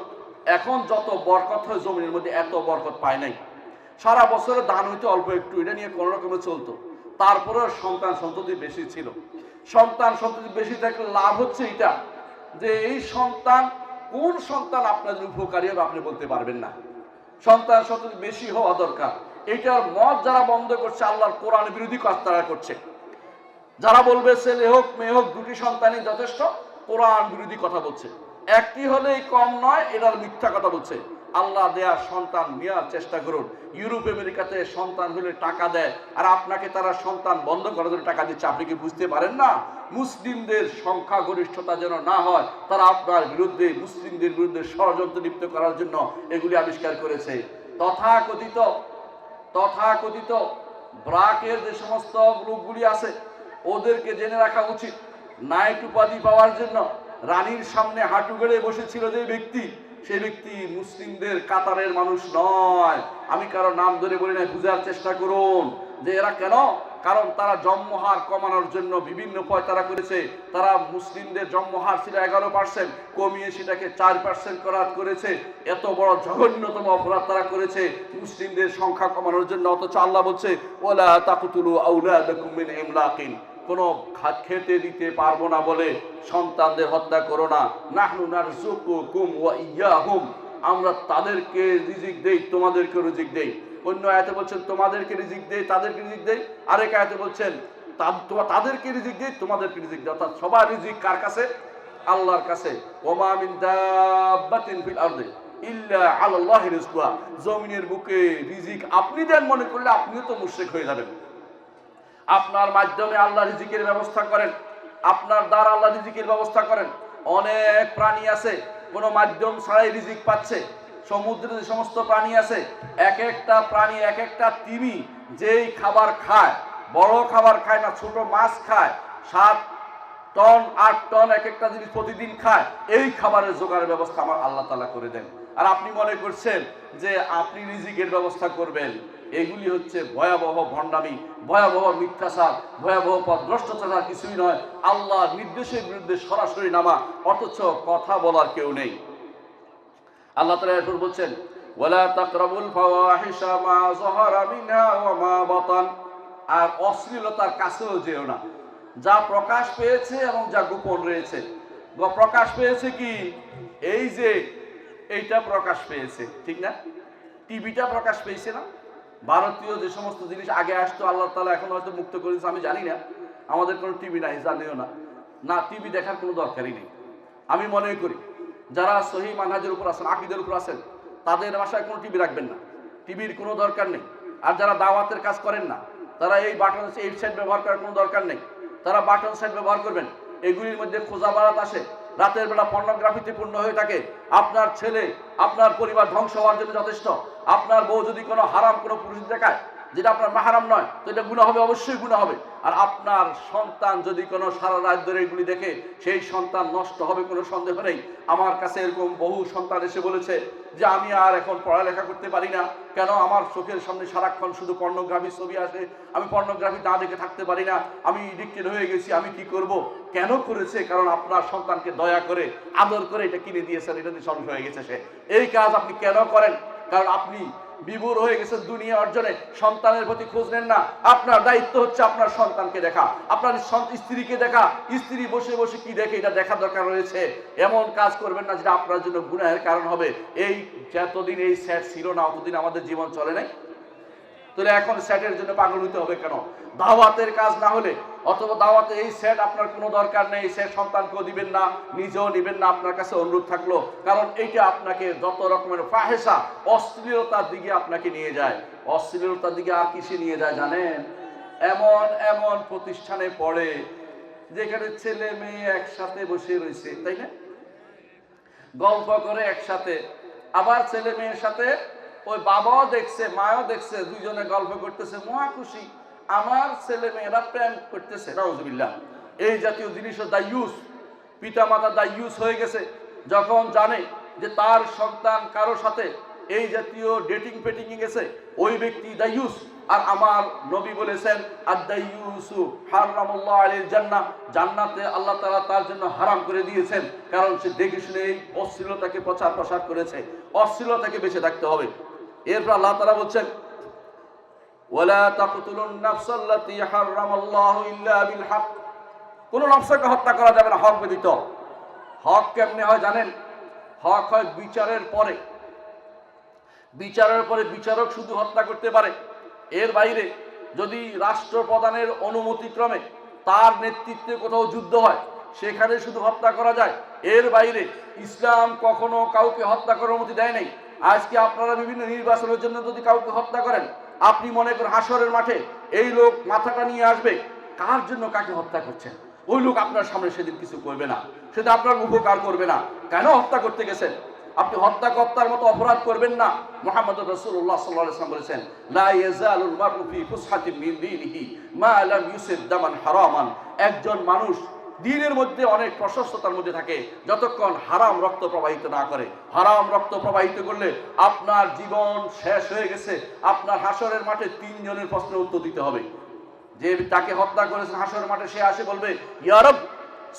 এখন যত বরকত হয় জমিনের মধ্যে এত বরকত পায় নাই। সারা বছরে দান হইতে অল্প একটু, এটা নিয়ে কোনো রকমে চলতো। তারপরে সন্তান সন্ততি বেশি ছিল। সন্তান সন্ততি বেশি থাকলে লাভ হচ্ছে এটা, যে এই সন্তান কোন সন্তান আপনাদের উপকারী হবে আপনি বলতে পারবেন না। সন্তান শত বেশি হওয়া দরকার। এটার মত যারা বন্ধ করছে, আল্লাহর কোরআন বিরোধী কাজ তারা করছে। যারা বলবে ছেলে হোক মেয়ে হোক দুটি সন্তানই যথেষ্ট, কোরআন বিরোধী কথা বলছে। একটি হলেই কম নয়, এটার মিথ্যা কথা বলছে। আল্লাহ দেয়া সন্তান নেওয়ার চেষ্টা করুন। ইউরোপ আমেরিকাতে সন্তান হলে টাকা দেয়, আর আপনাকে তারা সন্তান বন্ধ করার জন্য টাকা দিচ্ছে। আপনি কি বুঝতে পারেন না? মুসলিমদের সংখ্যা গরিষ্ঠতা যেন না হয়, তারা আপনার বিরুদ্ধে, মুসলিমদের বিরুদ্ধে ষড়যন্ত্র লিপ্ত করার জন্য এগুলি আবিষ্কার করেছে। তথাকথিত ব্রাকের যে সমস্ত লোকগুলি আছে, ওদেরকে জেনে রাখা উচিত। নাইট উপাধি পাওয়ার জন্য রানীর সামনে হাঁটু গেড়ে বসেছিল যে ব্যক্তি, সেই ব্যক্তি মুসলিমদের কাতারের মানুষ নয়। আমি কারো নাম ধরে বলি না, বুঝার চেষ্টা করুন যে এরা কেন। কারণ তারা জন্মহার কমানোর জন্য বিভিন্ন পয়তারা করেছে। তারা মুসলিমদের জন্মহার ছিল 11%, কমিয়ে সেটাকে 4% করেছে। এত বড় জঘন্যতম অপরাধ তারা করেছে মুসলিমদের সংখ্যা কমানোর জন্য। অথচ আল্লাহ বলছে ওয়ালা তাকতুলু আওলাদাকুম মিন ইমলাকিন, কোনো খেতে দিতে পারবো না বলে সন্তানদের হত্যা করো না। নাহনু নারযুকুকুম ওয়া ইয়্যাহুম, আমরা তাদেরকে রিজিক দেই, তোমাদেরকে রিজিক দেই। অন্য আয়াতে বলছেন তোমাদেরকে রিজিক দেই, তাদেরকে রিজিক দেই। আরেক আয়াতে বলছেন তাদেরকে রিজিক দেই, তোমাদেরকে রিজিক দেই। অর্থাৎ সবার রিজিক কার কাছে? আল্লাহর কাছে। ওমা মিন দাব্বাতিন ফিল আরদি ইল্লা আলাল্লাহি রিজকুহা, জমিনের বুকে রিজিক আপনি দেন মনে করলে আপনিও তো মুশরিক হয়ে যাবেন। আপনার মাধ্যমে আল্লাহ রিজিকের ব্যবস্থা করেন, আপনার দ্বারা আল্লাহ রিজিকের ব্যবস্থা করেন। অনেক প্রাণী আছে কোনো মাধ্যম ছাড়াই রিজিক পাচ্ছে। সমুদ্রে যে সমস্ত প্রাণী আছে, এক একটা প্রাণী, এক একটা তিমি যেই খাবার খায়, বড় খাবার খায় না, ছোট মাছ খায়, 7 টন 8 টন এক একটা জিনিস প্রতিদিন খায়। এই খাবারের জোগাড়ের ব্যবস্থা আমার আল্লাহ তাআলা করে দেন। আর আপনি মনে করছেন যে আপনি রিজিকের ব্যবস্থা করবেন। এগুলি হচ্ছে ভয়াবহ ভণ্ডামি, ভয়াবহ মিথ্যাচার, ভয়াবহ পথভ্রষ্টতা, কিছুই নয়। আল্লাহর নির্দেশের বিরুদ্ধে সরাসরি নামা, অথচ কথা বলার কেউ নেই। আল্লাহ তাআলা এরপর বলছেন ওয়ালা তাকরাবুল ফাওয়াহিশা মা যাহারা মিনহা ওয়া মা বাতান, আর অশ্লীলতার কাছেও যেও না। যা প্রকাশ পেয়েছে এবং যা গোপন রয়েছে। প্রকাশ পেয়েছে কি? এই যে এইটা প্রকাশ পেয়েছে, ঠিক না? টিভিটা প্রকাশ পেয়েছে না? ভারতীয় যে সমস্ত জিনিস আগে আসতো, আল্লাহ তাআলা এখন হয়তো মুক্ত করেছে, আমি জানি না। আমাদের কোনো টিভি নাই, জানিও না। না, টিভি দেখার কোনো দরকারই নেই। আমি মনে করি যারা সহিহ মানহাজের উপর আছেন, আকীদার উপর আছেন, তাদের বাসায় কোনো টিভি রাখবেন না। টিভির কোনো দরকার নেই। আর যারা দাওয়াতের কাজ করেন না, তারা এই বাটন এই সেট ব্যবহার করার কোনো দরকার নেই। তারা বাটন সেট ব্যবহার করবেন। এগুলির মধ্যে খোঁজা বারাত আসে, রাতের বেলা পর্নোগ্রাফিতে পূর্ণ হয়ে থাকে। আপনার ছেলে, আপনার পরিবার ধ্বংস হওয়ার জন্য যথেষ্ট। আপনার বউ যদি কোনো হারাম কোনো পুরুষ দেখায় যেটা আপনার মাহারাম নয়, তো এটা গুনাহ হবে, অবশ্যই গুনাহ হবে। আর আপনার সন্তান যদি কোনো সারা রাত ধরে এগুলি দেখে, সেই সন্তান নষ্ট হবে, কোনো সন্দেহ নেই। আমার কাছে এরকম বহু সন্তান এসে বলেছে যে আমি আর এখন পড়ালেখা করতে পারি না, কেন আমার চোখের সামনে সারাক্ষণ শুধু পর্নোগ্রাফির ছবি আসে, আমি পর্নোগ্রাফি না দেখে থাকতে পারি না, আমি এডিক্টেড হয়ে গেছি, আমি কি করব? কেন করেছে? কারণ আপনার সন্তানকে দয়া করে আদর করে এটা কিনে দিয়েছেন, এটা দিয়ে ধ্বংস হয়ে গেছে সে। এই কাজ আপনি কেন করেন? কারণ আপনি বিভোর হয়ে গেছে দুনিয়া অর্জনে, সন্তানের প্রতি খোঁজ নেন না। আপনার দায়িত্ব হচ্ছে আপনার সন্তানকে দেখা, আপনার স্ত্রীকে দেখা। স্ত্রী বসে বসে কি দেখে এটা দেখা দরকার রয়েছে। এমন কাজ করবেন না যেটা আপনার জন্য গুনাহের কারণ হবে। এই যতদিন এই সেট ছিল না, অতদিন আমাদের জীবন চলে নাই। তাহলে এখন সেটের জন্য পাগল হইতে হবে কেন? দাওয়াতের কাজ না হলে, অথবা দাওয়াতে এই সেট আপনার কোনো দরকার নেই, সেট সন্তানকেও দিবেন না, নিজেও নিবেন না। আপনার কাছে অনুরোধ থাকলো, কারণ এইটা আপনাকে যত রকমের ফাহেসা, অশ্লীলতার দিকে আপনাকে নিয়ে যায়। অশ্লীলতার দিকে আর কিসে নিয়ে যায় জানেন? এমন এমন প্রতিষ্ঠানে পড়ে যেখানে ছেলে মেয়ে একসাথে বসে রয়েছে, তাই না? গল্প করে একসাথে, আবার ছেলে মেয়ের সাথে ওই বাবাও দেখছে, মাও দেখছে, দুইজনে গল্প করতেছে, মহা খুশি, আমার ছেলে মেয়েরা প্রেম করতেছে। নাউজুবিল্লাহ। এই জাতীয় জিনিসও দায়ুস, পিতা মাতা দায়ুস হয়ে গেছে। যখন জানে যে তার সন্তান কারো সাথে এই জাতীয় ডেটিং পেটিং গেছে, ওই ব্যক্তি দায়ুস। আর আমার নবী বলেছেন আদ-দায়ুসু হারামাল্লাহু আলাইহিল জান্নাহ, জান্নাতে আল্লাহ তাআলা তার জন্য হারাম করে দিয়েছেন, কারণ সে দেখে শুনে এই অশ্লীলতাকে প্রচার প্রসার করেছে। অশ্লীলতাকে বেঁচে থাকতে হবে। এরপর আল্লাহ তাআলা বলছেন ওয়ালা তাকতুলুন নাফসাল্লাতী হারামাল্লাহু ইল্লা বিল হক, কোন নফসকে হত্যা করা যাবে না হক ব্যতীত। হক কেমনে হয় জানেন? হক হয় বিচারের পরে। বিচারের পরে বিচারক শুধু হত্যা করতে পারে। এর বাইরে যদি রাষ্ট্রপ্রধানের অনুমতিক্রমে তার নেতৃত্বে কোথাও যুদ্ধ হয়, সেখানে শুধু হত্যা করা যায়। এর বাইরে ইসলাম কখনো কাউকে হত্যা করার অনুমতি দেয় নাই। আজকে আপনারা বিভিন্ন নির্বাচনের জন্য যদি কাউকে হত্যা করেন, আপনি মনে করেন হাসরের মাঠে এই লোক মাথাটা নিয়ে আসবে, কার জন্য কাকে হত্যা করছেন, ওই লোক আপনার সামনে সেদিন কিছু করবে না, সেটা আপনার উপকার করবে না। কেন হত্যা করতে গেছেন? আপনি হত্যাকর্তার মতো অপরাধ করবেন না। মুহাম্মদ রাসূলুল্লাহ সাল্লাল্লাহু আলাইহি ওয়াসাল্লাম বলেছেন, লা ইয়াজালুল মারউ ফি ফুসহাতিন মিন দীনিহি মা লাম ইউসিব দামান হারামান। একজন মানুষ দ্বীনের মধ্যে অনেক প্রশস্ততার মধ্যে থাকে যতক্ষণ হারাম রক্ত প্রবাহিত না করে। হারাম রক্ত প্রবাহিত করলে আপনার জীবন শেষ হয়ে গেছে। আপনার হাসরের মাঠে 3 জনের প্রশ্নের উত্তর দিতে হবে। যে তাকে হত্যা করেছে হাসরের মাঠে সে আসে বলবে, ইয়া রব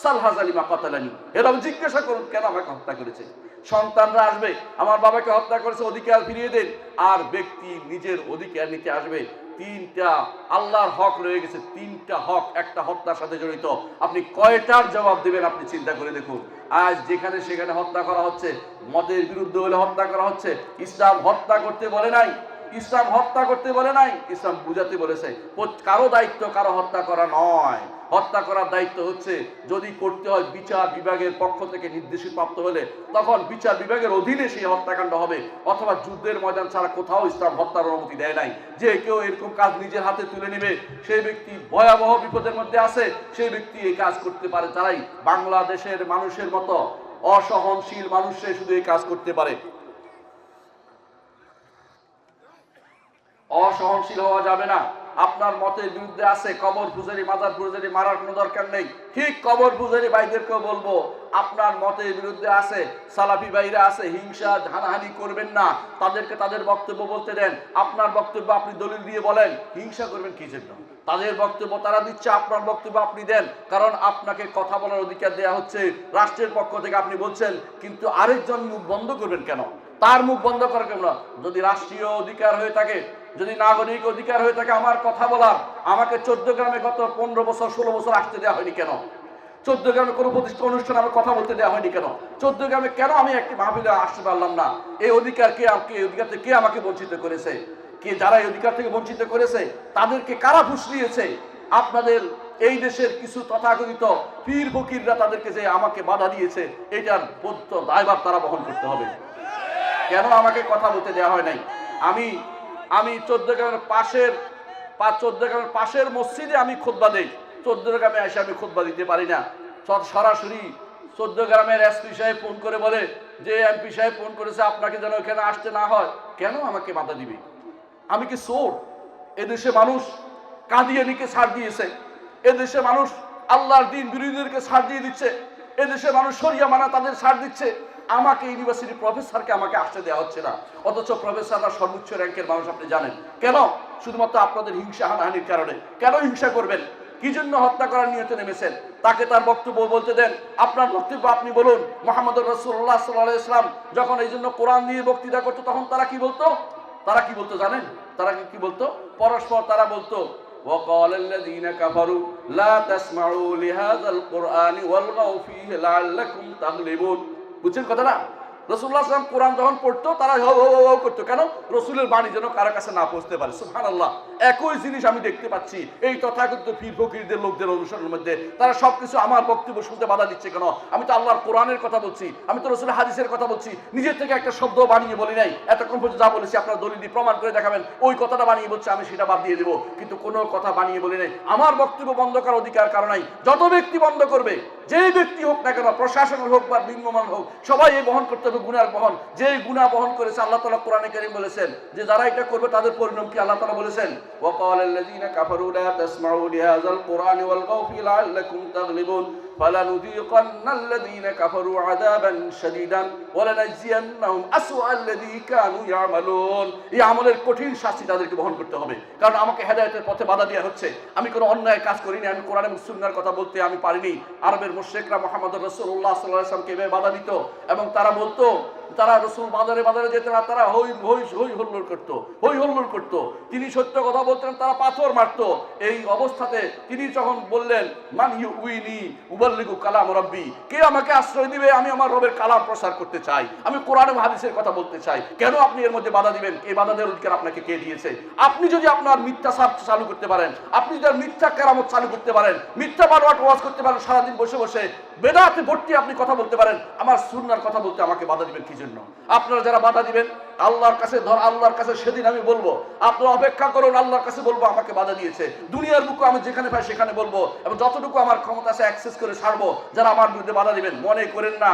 সাল হাযালিমা কাতালানি, এরকম জিজ্ঞাসা করুন কেন আমাকে হত্যা করেছে। সন্তানরা আসবে, আমার বাবাকে হত্যা করেছে, অধিকার ফিরিয়ে দেন। আর ব্যক্তি নিজের অধিকার নিতে আসবে। 3টা আল্লাহর হক রয়ে গেছে, 3টা হক একটা হত্যার সাথে জড়িত। আপনি কয়টার জবাব দেবেন আপনি চিন্তা করে দেখুন। আজ যেখানে সেখানে হত্যা করা হচ্ছে, মদের বিরুদ্ধে হলে হত্যা করা হচ্ছে। ইসলাম হত্যা করতে বলে নাই, ইসলাম হত্যা করতে বলে নাই, ইসলাম বুঝাতে বলেছে। কারো দায়িত্ব কারো হত্যা করা নয়। হত্যা করার দায়িত্ব হচ্ছে যদি করতে হয় বিচার বিভাগের পক্ষ থেকে নির্দেশ প্রাপ্ত হলে তখন বিচার বিভাগের অধীনে সেই হত্যাকাণ্ড হবে। অথবা যুদ্ধের ময়দান ছাড়া কোথাও ইসলাম হত্যার অনুমতি দেয় নাই। যে কেউ এরকম কাজ নিজের হাতে তুলে নেবে, সেই ব্যক্তি ভয়াবহ বিপদের মধ্যে আছে। সেই ব্যক্তি এই কাজ করতে পারে যারাই বাংলাদেশের মানুষের মতো অসহনশীল মানুষে শুধু এই কাজ করতে পারে। অসহনশীল হওয়া যাবে না। আপনার মতের বিরুদ্ধে আছে, কবর পূজারি মাজার পূজারি মারার কোনো দরকার নেই। ঠিক কবর পূজারি ভাইদেরকেও বলবো, আপনার মতের বিরুদ্ধে আছে, সালাফি ভাইরা আছে, হিংসা হানাহানি করবেন না। তাদেরকে তাদের বক্তব্য বলতে দেন। আপনার বক্তব্য আপনি দলিল দিয়ে বলেন, হিংসা করবেন কি জন্য? তাদের বক্তব্য তারা দিচ্ছে, আপনার বক্তব্য আপনি দেন। কারণ আপনাকে কথা বলার অধিকার দেওয়া হচ্ছে রাষ্ট্রের পক্ষ থেকে, আপনি বলছেন। কিন্তু আরেকজন মুখ বন্ধ করবেন কেন? তার মুখ বন্ধ করার কেন? যদি রাষ্ট্রীয় অধিকার হয়ে থাকে, যদি নাগরিক অধিকার হয়ে থাকে আমার কথা বলার, আমাকে 14 গ্রামে গত 15 বছর 16 বছর আসতে দেওয়া হয়নি কেন? 14 গ্রামে কোনো প্রতিষ্ঠান অনুষ্ঠানে আমার কথা বলতে দেওয়া হয়নি কেন? 14 গ্রামে কেন আমি একটি মাহফিলে আসতে পারলাম না? এই অধিকার কে, এই অধিকার থেকে কে আমাকে বঞ্চিত করেছে? কে যারা এই অধিকার থেকে বঞ্চিত করেছে তাদেরকে কারা ফুসলিয়েছে? আপনাদের এই দেশের কিছু তথাকথিত পীর ফকিররা তাদেরকে যে আমাকে বাধা দিয়েছে, এটার বদ্ধ দায়ভার তারা বহন করতে হবে। কেন আমাকে কথা বলতে দেওয়া হয় নাই? আমি 14 গ্রামের পাশের মসজিদে আমি খুতবা দেই। 14 গ্রামে এসে আমি খুতবা দিতে পারি না। সরাসরি 14 গ্রামের এসপি সাহেব ফোন করে বলে যে এমপি সাহেব ফোন করেছে আপনাকে যেন এখানে আসতে না হয়। কেন আমাকে বাধা দিবে? আমি কি চোর? এদেশে মানুষ কাদিয়ানীকে ছাড় দিয়েছে, এদেশে মানুষ আল্লাহর দ্বীন বিরোধীদেরকে ছাড় দিয়ে দিচ্ছে, এদেশে মানুষ শরিয়া মানা তাদের ছাড় দিচ্ছে। আমাকে ইউনিভার্সিটির প্রফেসরকে আমাকে আসতে দেওয়া হচ্ছে না। অথচ প্রফেসররা সর্বোচ্চ র্যাঙ্কের মানুষ। আপনি জানেন কেন? শুধুমাত্র আপনাদের হিংসা হানাহানির কারণে। কেন হিংসা করবেন? কি জন্য হত্যা করার নিয়তে নেমেছেন? তাকে তার বক্তব্য বলতে দেন। আপনার বক্তব্য আপনি বলুন। মুহাম্মদ রাসূলুল্লাহ সাল্লাল্লাহু আলাইহি ওয়াসাল্লাম যখন এই জন্য কোরআন দিয়ে বক্তৃতা করতো তখন তারা কি বলতো? জানেন? তারা কি বলতো? পরস্পর তারা বলতো, وقال الذين كفروا لا تسمعوا لهذا القرآن والغوا فيه لعلكم تغلبون। বুঝছেন কথাটা? রাসূলুল্লাহ সাল্লাল্লাহু আলাইহি ওয়াসাল্লাম কোরআন যখন পড়তো তারা হো হো হো করতো। কেন? রাসূলের বাণী যেন কারো কাছে না পৌঁছতে পারে। সুবহানাল্লাহ। একই জিনিস আমি দেখতে পাচ্ছি এই তথাকথিত পীর ফকিরদের লোকদের অনুসরণের মধ্যে। তারা সবকিছু আমার বক্তব্য শুনতে বাধা দিচ্ছে কেন? আমি তো আল্লাহর কোরআনের কথা বলছি, আমি তো রাসূলের হাদিসের কথা বলছি। নিজের থেকে একটা শব্দ বানিয়ে বলি নাই। এতক্ষণ পর্যন্ত যা বলেছি আপনারা দলিল দিয়ে প্রমাণ করে দেখাবেন ওই কথাটা বানিয়ে বলছে, আমি সেটা বাদ দিয়ে দেবো। কিন্তু কোনো কথা বানিয়ে বলি নাই। আমার বক্তব্য বন্ধ করার অধিকার কারণ নাই। যত ব্যক্তি বন্ধ করবে, যেই ব্যক্তি হোক না কেন, প্রশাসনের হোক বা বিঙ্গমান হোক, সবাই এই বহন করতে হবে গুনার বহন। যে গুনাহ বহন করেছে আল্লাহ তাআলা কোরআনে কারীম বলেছেন যে যারা এটা করবে তাদের পরিণাম কি আল্লাহ তাআলা বলেছেন, ওয়াকালাল্লাযীনা কাফারু লা তাসমাউ লিহাযাল কুরআনি ওয়ালগাউ ফী লাআল্লাকুম তাগলিবুন ফালানুযীকান্নাল্লাযীনা কাফারু আযাবান শাদীদান ওয়ালানাজজিয়ান্নাহুম আসওয়াল্লাযী কানু ইয়ামালুন। এই আমলের কঠিন শাস্তি তাদেরকে বহন করতে হবে। কারণ আমাকে হেদায়েতের পথে বাধা দেওয়া হচ্ছে। আমি কোনো অন্যায় কাজ করিনি, আমি কোরআন এবং সুন্নাহর কথা বলতে আমি পারিনি। আরবের মুশরিকরা মুহাম্মদ রাসূলুল্লাহ সাল্লাল্লাহু আলাইহি ওয়াসাল্লামকে এভাবে বাধা দিত এবং তারা বলতো তারা রসুল বাজারে বাজারে যেতেন আর তারা হই হই হই হল্লোড় করতো, হই হল্লোড় করতো। তিনি সত্য কথা বলতেন, তারা পাথর মারতো। এই অবস্থাতে তিনি যখন বললেন মান ইউইনি উবাল্লিগু কালাম রাব্বি, কে আমাকে আশ্রয় দিবে, আমি আমার রবের কালাম প্রসার করতে চাই, আমি কোরআন এবং হাদিসের কথা বলতে চাই, কেন আপনি এর মধ্যে বাধা দিবেন? এই বাধা দেওয়ার অধিকার আপনাকে কে দিয়েছে? আপনি যদি আপনার মিথ্যা সাপ চালু করতে পারেন, আপনি যদি মিথ্যা কেরামত চালু করতে পারেন, মিথ্যা বানোয়াট ওয়াজ করতে পারেন, সারাদিন বসে বসে বেদাতে ভর্তি আপনি কথা বলতে পারেন, আমার সুন্নাহর কথা বলতে আমাকে বাধা দিবেন কি জন্য? আপনারা যারা বাধা দিবেন আল্লাহর কাছে আল্লাহর কাছে সেদিন আমি বলবো, আপনারা অপেক্ষা করুন, আল্লাহর কাছে বলবো আমাকে বাধা দিয়েছে। দুনিয়ার বুকে আমি যেখানে পাই সেখানে বলবো, এবং যতটুকু আমার ক্ষমতা আছে অ্যাক্সেস করে ছাড়বো। যারা আমার বিরুদ্ধে বাধা দিবেন, মনে করেন না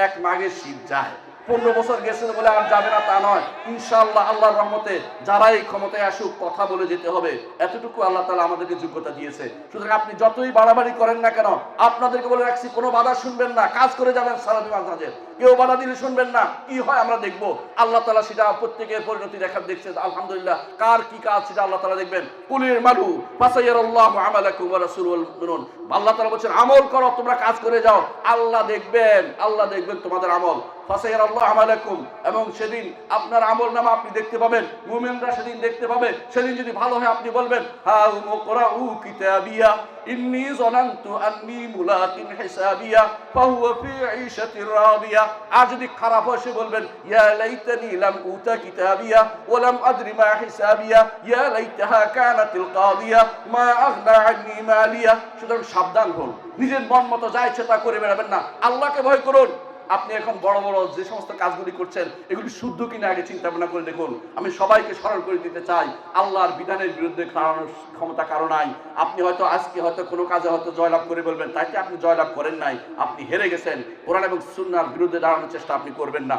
এক মাঘের শীত যায়, 15 বছর গেছে বলে আর যাবে না তা নয়। ইনশাআল্লাহ আল্লাহর রহমতে যারাই ক্ষমতায় আসুক কথা বলে যেতে হবে, এতটুকু আল্লাহ তাআলা আমাদেরকে যোগ্যতা দিয়েছে। সুতরাং আপনি যতই বাড়াবাড়ি করেন না কেন, আপনাদেরকে বলে রাখছি কোনো বাধা শুনবেন না, কাজ করে যাবেন সারা জীবন কাজে। কেউ বাধা দিলে শুনবেন না, কি হয় আমরা দেখবো। আল্লাহ তাআলা সেটা প্রত্যেকের পরিণতি দেখছেন, আলহামদুলিল্লাহ। কার কি কাজ সেটা আল্লাহ তাআলা দেখবেন। কুলিল মালু ফাসায়ারাল্লাহু আমালাকুম ওয়া রাসূলুল মুমিনুন, আল্লাহ তাআলা বলেন আমল করো, তোমরা কাজ করে যাও, আল্লাহ দেখবেন, আল্লাহ দেখবেন তোমাদের আমল। ফাসায়ারাল্লাহু আমালাকুম, এবং সেদিন আপনার আমলনামা আপনি দেখতে পাবেন, মুমিনরা সেদিন দেখতে পাবে। সেদিন যদি ভালো হয় আপনি বলবেন হাউ মুকরাউ কিতাবিয়া ইন্নী যানানতু আন্নী মুলাকিন হিসাবিয়া ফাহুয়া ফি ঈশাতির রাদিয়া। আর যদি খারাপ হয় সে বলবেন ইয়া লাইতানি লাম উতা কিতাবিয়া ওয়া লাম আদরি মা হিসাবিয়া ইয়া লাইতাহা কানাতিল কাদিয়া মা আগনা আন্নী মালিয়া। সুতরাং সাবধান হন, নিজের মন মতো যা ইচ্ছে তা করে বেড়াবেন না, আল্লাহকে ভয় করুন। আপনি এখন বড় বড় যে সমস্ত কাজগুলি করছেন এগুলি শুদ্ধ কিনা আগে চিন্তা ভাবনা করে দেখুন। আমি সবাইকে স্মরণ করে দিতে চাই, আল্লাহর বিধানের বিরুদ্ধে দাঁড়ানোর ক্ষমতা কারো নাই। আপনি হয়তো আজকে হয়তো কোনো কাজে হয়তো জয়লাভ করে বলবেন, তাইতে আপনি জয়লাভ করেন নাই, আপনি হেরে গেছেন। কোরআন এবং সুন্নাহর বিরুদ্ধে দাঁড়ানোর চেষ্টা আপনি করবেন না।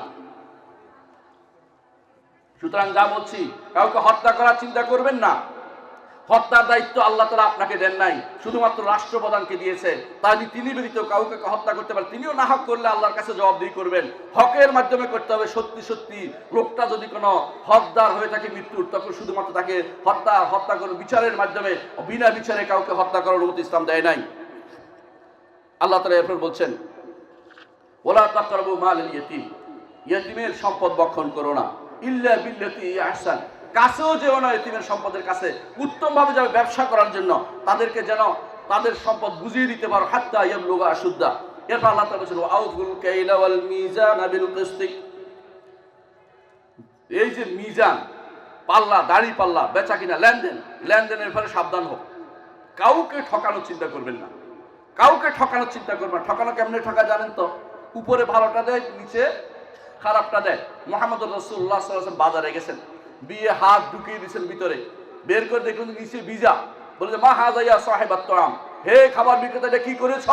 সুতরাং যা বলছি, কাউকে হত্যা করার চিন্তা করবেন না। হত্যার দায়িত্ব আল্লাহ তাআলা আপনাকে দেন নাই, শুধুমাত্র রাষ্ট্রপ্রধানকে দিয়েছে। তাই তিনি ব্যতীত কাউকে হত্যা করতে পারেন, তিনিও না হক করলে আল্লাহর কাছে জবাবদিহি করবেন। হকের মাধ্যমে করতে হবে। সত্যি সত্যি লোকটা যদি কোনো হকদার হয়ে থাকে মৃত্যুর, তখন শুধুমাত্র তাকে হত্যা করে বিচারের মাধ্যমে, বিনা বিচারে কাউকে হত্যা করার অনুমতি ইসলাম দেয় নাই। আল্লাহ তাআলা এরপর বলছেন ওয়ালা তাকরাবু মালাল ইয়াতীম, ইয়াতীমের সম্পদ ভক্ষণ করো না, ইল্লা বিল্লাতি আহসান, কাছেও যেও না এতিমের সম্পদের কাছে, উত্তমভাবে যাবে ব্যবসা করার জন্য, তাদেরকে যেন তাদের সম্পদ বুঝিয়ে দিতে পারো, হাত্তা ইয়াবলুগা আশুদ্দা। এরপর আল্লাহ তাআলা বলেছেন আউফুল কাইলা ওয়াল মিজানা বিল কিসতি। এই যে মিজান, পাল্লা, দাড়ি পাল্লা, বেচা কিনা, লেনদেনের ব্যাপারে সাবধান হোক। কাউকে ঠকানোর চিন্তা করবেন না, কাউকে ঠকানোর চিন্তা করবেন না। ঠকানো কেমনে ঠকা জানেন তো? উপরে ভালোটা দেয়, নিচে খারাপটা দেয়। মুহাম্মদ রাসূলুল্লাহ সাল্লাল্লাহু আলাইহি ওয়াসাল্লাম বাজারে গেছেন, বিয়ে হাত ঢুকিয়ে দিয়েছেন ভিতরে, বের করে দেখলেন নিচে ভিজা। বলে মা হাযা ইয়া সাহিবাত তাআম, হে খাবার বিক্রেতা, এটা কি করেছ?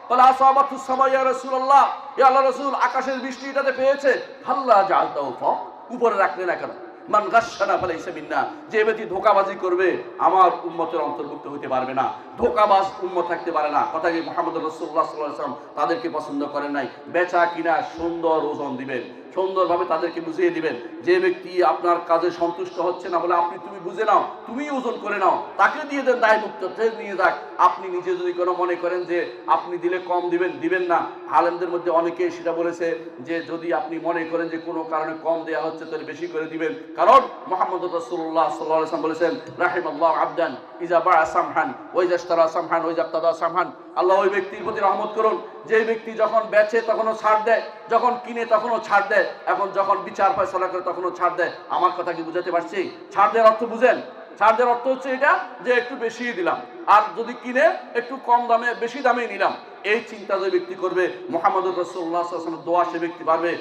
বলে আসাবাতুস সামা ইয়া রাসূলুল্লাহ, ইয়া আল্লাহর রাসূল, আকাশের বৃষ্টি এটাতে পেয়েছে। হাল্লা জালতাউ ফা, উপরে রাখলে না কেন? মান গাশশানা ফালাইসা মিন্না, যে ব্যক্তি ধোঁকাবাজি করবে আমার উম্মতের অন্তর্ভুক্ত হতে পারবে না। ধোঁকাবাজ উম্মত থাকতে পারে না। কথা কি মুহাম্মদ রাসূলুল্লাহ সাল্লাল্লাহু আলাইহি ওয়াসাল্লাম তাদেরকে পছন্দ করেন নাই। বেচা কিনা সুন্দর ওজন দিবেন, সুন্দরভাবে তাদেরকে বুঝিয়ে দিবেন। যে ব্যক্তি আপনার কাজে সন্তুষ্ট হচ্ছে না, বলে তুমি বুঝে নাও, তুমি ওজন করে নাও, তাকে দিয়ে দেন, দায় মুক্ত নিয়ে যাক। আপনি নিজে যদি কোনো মনে করেন যে আপনি দিলে কম দিবেন না। আলেমদের মধ্যে অনেকে সেটা বলেছে যে যদি আপনি মনে করেন যে কোনো কারণে কম দেওয়া হচ্ছে তাহলে বেশি করে দিবেন। কারণ মুহাম্মদ রাসূলুল্লাহ সাল্লাল্লাহু আলাইহি ওয়াসাল্লাম বলেছেন রাহিমাল্লাহু আবদান ইজা বা'a সামহান ওয়া ইজা ইশতারা সামহান ওয়া ইজা ইক্তাদা সামহান। আল্লাহ ওই ব্যক্তির প্রতি রহমত করুন যে ব্যক্তি যখন বেচে তখনও ছাড় দেয়, যখন কিনে তখনও ছাড় দেয়, এখন যখন বিচার ফয়সালা করে তখনও ছাড় দেয়। আমার কথা কি বুঝাতে পারছি? ছাড় দেওয়ার অর্থ বুঝেন? ছাড় দেওয়ার অর্থ হচ্ছে এটা যে একটু বেশি দিলাম, আর যদি কিনে একটু কম দামে বেশি দামে নিলাম। এই চিন্তা যে ব্যক্তি করবে, মুহাম্মদ রাসূলুল্লাহ সাল্লাল্লাহু আলাইহি ওয়াসাল্লামের দোয়া সে ব্যক্তি পাবে।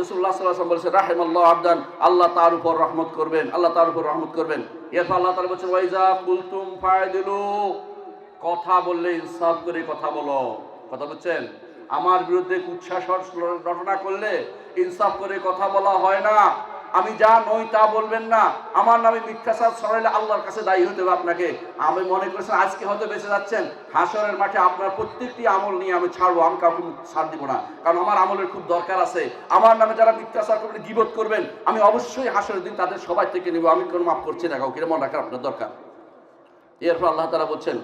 রাসূলুল্লাহ সাল্লাল্লাহু আলাইহি ওয়াসাল্লাম বলেছেন রাহিমাল্লাহু আবদান, আল্লাহ তার উপর রহমত করবেন, আল্লাহ তার উপর রহমত করবেন। এরপর আল্লাহ তাআলা বলেছেন ওয়াইজা কুলতুম ফায়দিলু, কথা বললে ইনসাফ করে কথা বলো। কথা বলছেন? আমার বিরুদ্ধে কুচ্ছাস রটনা করলে ইনসাফ করে কথা বলা হয় না। আমি যা নই তা বলবেন না। আমার নামে মিথ্যাচার ছড়াইলে আল্লাহর কাছে দায়ী হতে হবে আপনাকে। আমি মনে করছেন আজকে হয়তো বেঁচে যাচ্ছেন, হাসরের মাঠে আপনার প্রত্যেকটি আমল নিয়ে আমি ছাড়বো, আমি কাউকে ছাড় দিব না। কারণ আমার আমলের খুব দরকার আছে। আমার নামে যারা মিথ্যাচার করবেন, গীবত করবেন, আমি অবশ্যই হাসরের দিন তাদের সবাই থেকে নেব। আমি কোনো মাফ করছি না কাউকে, মনে রাখার আপনার দরকার। এরপর আল্লাহ তাআলা বলছেন